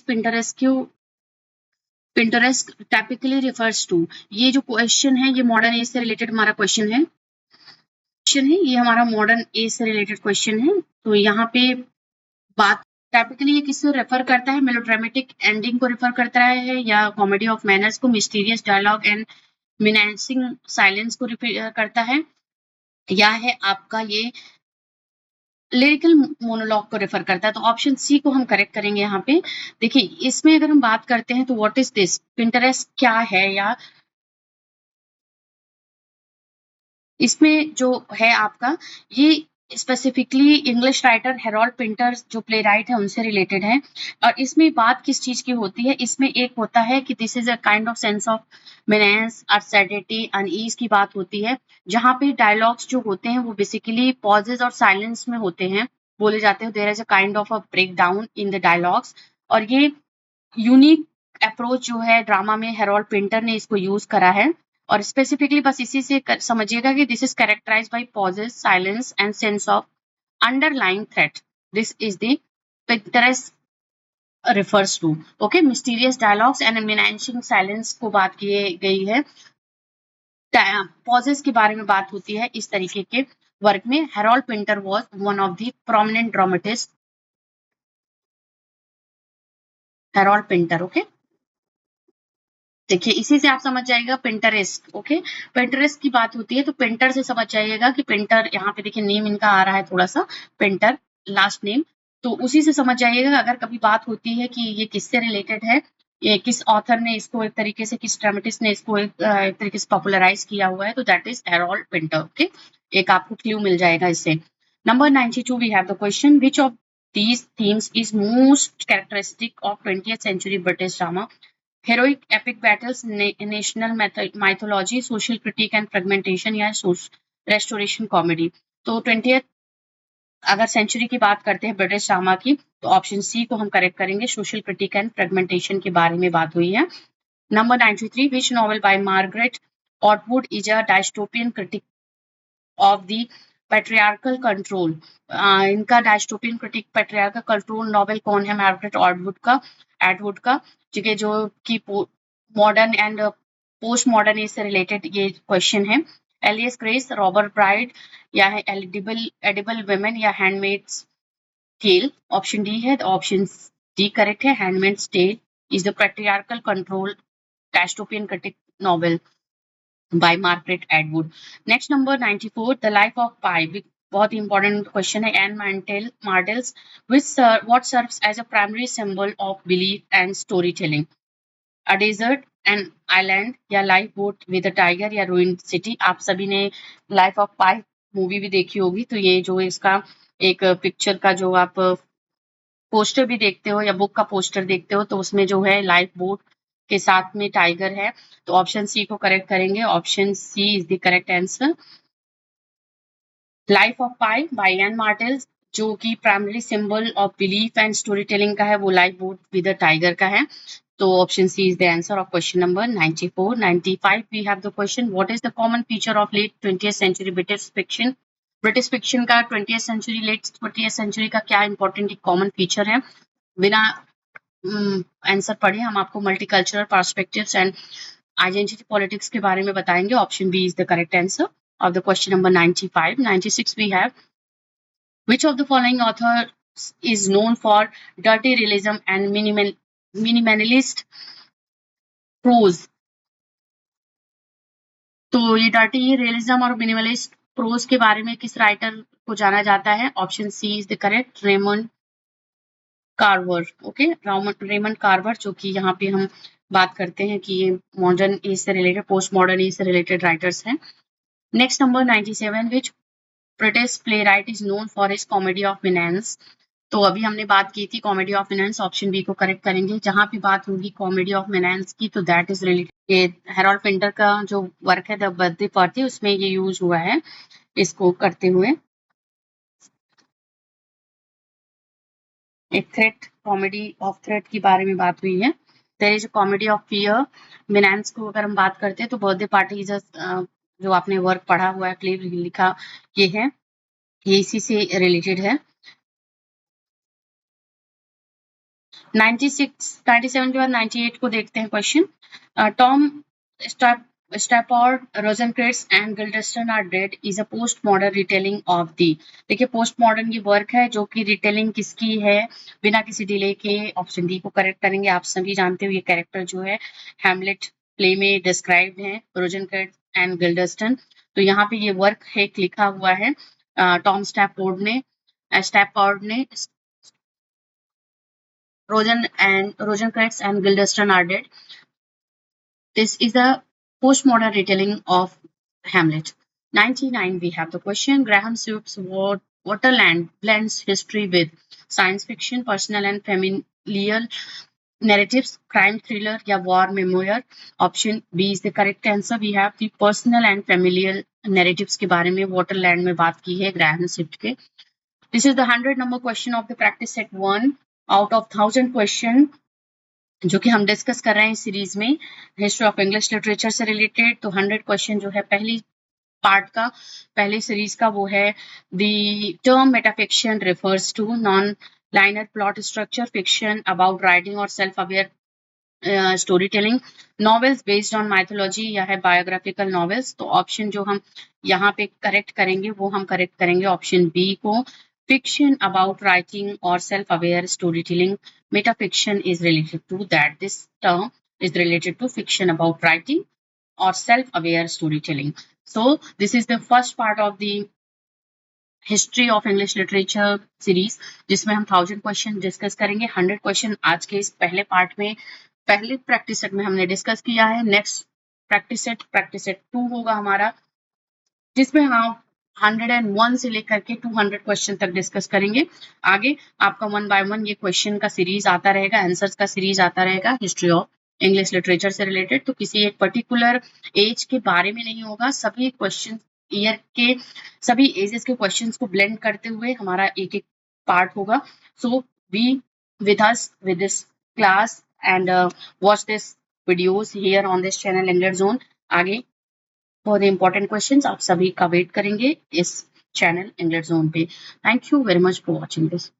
Pinteresque typically refers to. ये जो क्वेश्चन है ये मॉडर्न एज से रिलेटेड हमारा क्वेश्चन है. ये हमारा मॉडर्न एज से रिलेटेड क्वेश्चन है. तो यहाँ पे बात टाइपिकली ये किससे रेफर करता है, मेलोड्रामेटिक एंडिंग को रेफर करता है या कॉमेडी ऑफ मैनर्स को, मिस्टीरियस डायलॉग एंड मिनासिंग साइलेंस को रेफर करता है, या है आपका ये लिरिकल मोनोलॉग को रेफर करता है. तो ऑप्शन सी को हम करेक्ट करेंगे यहाँ पे. देखिए इसमें अगर हम बात करते हैं तो व्हाट इज दिस, पिंटरेस्ट क्या है, या इसमें जो है आपका ये specifically English writer Harold Pinter जो प्ले राइट है उनसे रिलेटेड है. और इसमें बात किस चीज की होती है, इसमें एक होता है कि this is a kind of sense of menace, uncertainty, unease की बात होती है, जहाँ पे डायलॉग्स जो होते हैं वो बेसिकली पॉजेज और साइलेंस में होते हैं, बोले जाते हैं. There is a kind of a break down in the dialogues. और ये यूनिक अप्रोच जो है ड्रामा में हेरोल्ड पिंटर ने इसको यूज करा है. और स्पेसिफिकली बस इसी से समझिएगा कि this is characterize by pauses, silence and sense of underlying threat. This is the Pinteresque refers to. Okay, mysterious dialogues and menacing silence को बात की गई है. पॉजेस के बारे में बात होती है इस तरीके के वर्क में. Harold Pinter was one of the prominent dramatist. Harold Pinter. Okay, देखिए इसी से आप समझ जाइएगा पिंटरेस्ट. ओके, पिंटरेस्ट की बात होती है तो पिंटर से समझ जाइएगा कि पिंटर, यहाँ पे देखिए नेम इनका आ रहा है थोड़ा सा, पिंटर लास्ट नेम. तो उसी से समझ जाइएगा. अगर कभी बात होती है कि ये किससे रिलेटेड है, ये किस ऑथर ने इसको एक तरीके से, किस ड्रामेटिस्ट ने इसको एक तरीके से पॉपुलराइज किया हुआ है, तो that is Harold Pinter. Okay, एक आपको क्लू मिल जाएगा इससे. Number 92 we have the question, which of these themes is most characteristic of 20th century British drama? Heroic epic battles, national mythology, social critique and fragmentation, या restoration comedy. तो 20th अगर century की बात करते हैं ब्रिटिश ड्रामा की तो option C को हम करेक्ट करेंगे. सोशल क्रिटिक एंड फ्रेगमेंटेशन के बारे में बात हुई है. Number 93, which novel by Margaret Atwood is a dystopian critique of the patriarchal control. इनका dystopian critique patriarchal control novel कौन है, मार्गरेट एटवुड का, ठीक है, जो कि मॉडर्न एंड पोस्ट मॉडर्न इससे रिलेटेड ये क्वेश्चन है. एलियस ग्रेस, रॉबर्ट ब्राइड, या है एडिबल वुमेन, या हैंडमेड्स टेल. ऑप्शन डी है. ऑप्शन डी करेक्ट है. Handmaid's Tale is the patriarchal control dystopian critic novel by Margaret Atwood. Next number 94, The Life of Pi. बहुत important question है. Yann Martel's what serves as a primary symbol of belief and storytelling? A desert, an island, या life boat with a tiger, या ruined city. आप सभी ने life of pi movie भी देखी होगी. तो ये जो इसका एक पिक्चर का जो आप पोस्टर भी देखते हो या बुक का पोस्टर देखते हो तो उसमें जो है लाइफ बोट के साथ में टाइगर है. तो ऑप्शन सी को करेक्ट करेंगे. Option C is the correct answer. Life of Pi by Yann Martel's जो कि primary symbol of belief and story telling का है वो lifeboat with a tiger का है। तो option C is the answer of question number 94। 95 we have the question, what is the common feature of late 20th century British fiction? British fiction का 20th century, late 20th century का क्या important common feature है? बिना answer पढ़े हम आपको multicultural perspectives and identity politics के बारे में बताएंगे। Option B is the correct answer of the question number 95. 96 we have, which of the following authors is known for dirty realism and minimalist prose? तो ये dirty realism और minimalist prose के बारे में किस राइटर को जाना जाता है? Option C is the correct, Raymond Carver. Okay, Raymond Carver, जो कि यहाँ पे हम बात करते हैं कि ये मॉडर्न एज से रिलेटेड, पोस्ट मॉडर्न एज से रिलेटेड राइटर्स हैं। Next number 97, which British playwright is known for his comedy of menace? तो अभी हमने बात की थी comedy of menace, option B को करेक्ट करेंगे। जहां भी बात होगी कॉमेडी ऑफ फिनेंस की तो दैट इज रिलेटेड, ये हेरोल्ड पिंटर का जो वर्क है द बर्थडे पार्टी, उसमें ये यूज हुआ है इसको करते हुए। एक थ्रेट, कॉमेडी ऑफ थ्रेट की बारे में बात हुई है। There is comedy of fear menace को अगर हम बात करते हैं तो बर्थडे पार्टी इज जो आपने वर्क पढ़ा हुआ है, क्लिप लिखा, ये है, ये इसी से रिलेटेड है। 97 के बाद 98 को देखते हैं क्वेश्चन। Tom Stoppard, Rosencrantz and Guildenstern are dead is a post modern retelling of the. देखिए पोस्ट मॉडर्न ये वर्क है जो कि रिटेलिंग किसकी है? बिना किसी डिले के ऑप्शन डी को करेक्ट करेंगे। आप सभी जानते हो ये कैरेक्टर जो है हैमलेट प्ले में डिस्क्राइब्ड है, रोजेनक्रेट्ज एंड गिल्डस्टन। तो यहाँ पे ये वर्क है लिखा हुआ है टॉम स्टैफोर्ड ने Rosencrantz and Guildenstern are dead. This is a postmodern retelling of Hamlet. 99 we have the question. Graham Swift's Waterland blends history with science fiction, personal and familial narratives, crime thriller या war memoir. Option B is the correct answer. We have the personal and familial narratives के बारे में Waterland में बात की है Graham Swift के। This is the 100 number question of the practice set 1 out of 1000 question जो कि हम डिस्कस कर रहे हैं इस सीरीज में हिस्ट्री ऑफ इंग्लिश लिटरेचर से रिलेटेड। तो 100 क्वेश्चन जो है पहली पार्ट का, पहले सीरीज का, वो है the term metafiction refers to non linear plot structure fiction about writing और self aware story telling, novels based on mythology या है बायोग्राफिकल नॉवेल्स। तो ऑप्शन जो हम यहाँ पे करेक्ट करेंगे वो हम करेक्ट करेंगे ऑप्शन बी को, fiction about writing or self-aware storytelling. Metafiction is related to that. This term is related to fiction about writing or self-aware storytelling. So this is the first part of the history of English literature series, जिसमें हम 1000 question discuss करेंगे। 100 question आज के इस पहले part में, पहले practice set में हमने डिस्कस किया है। नेक्स्ट प्रैक्टिस सेट 2 होगा हमारा, जिसमें हम 101 से लेकर के 200 क्वेश्चन तक डिस्कस करेंगे। आगे आपका 1 बाय 1 ये क्वेश्चन का सीरीज आता रहेगा, आंसर्स का सीरीज आता रहेगा हिस्ट्री ऑफ इंग्लिश लिटरेचर से रिलेटेड। तो किसी एक पर्टिकुलर एज के बारे में नहीं होगा, सभी क्वेश्चन ईयर के, सभी एजेस के क्वेश्चंस को ब्लेंड करते हुए हमारा एक एक पार्ट होगा। So be with us with this class and watch this videos here on this channel English zone. आगे फॉर द इम्पोर्टेंट क्वेश्चंस आप सभी का वेट करेंगे इस चैनल इंग्लिश जोन पे। Thank you very much for watching this.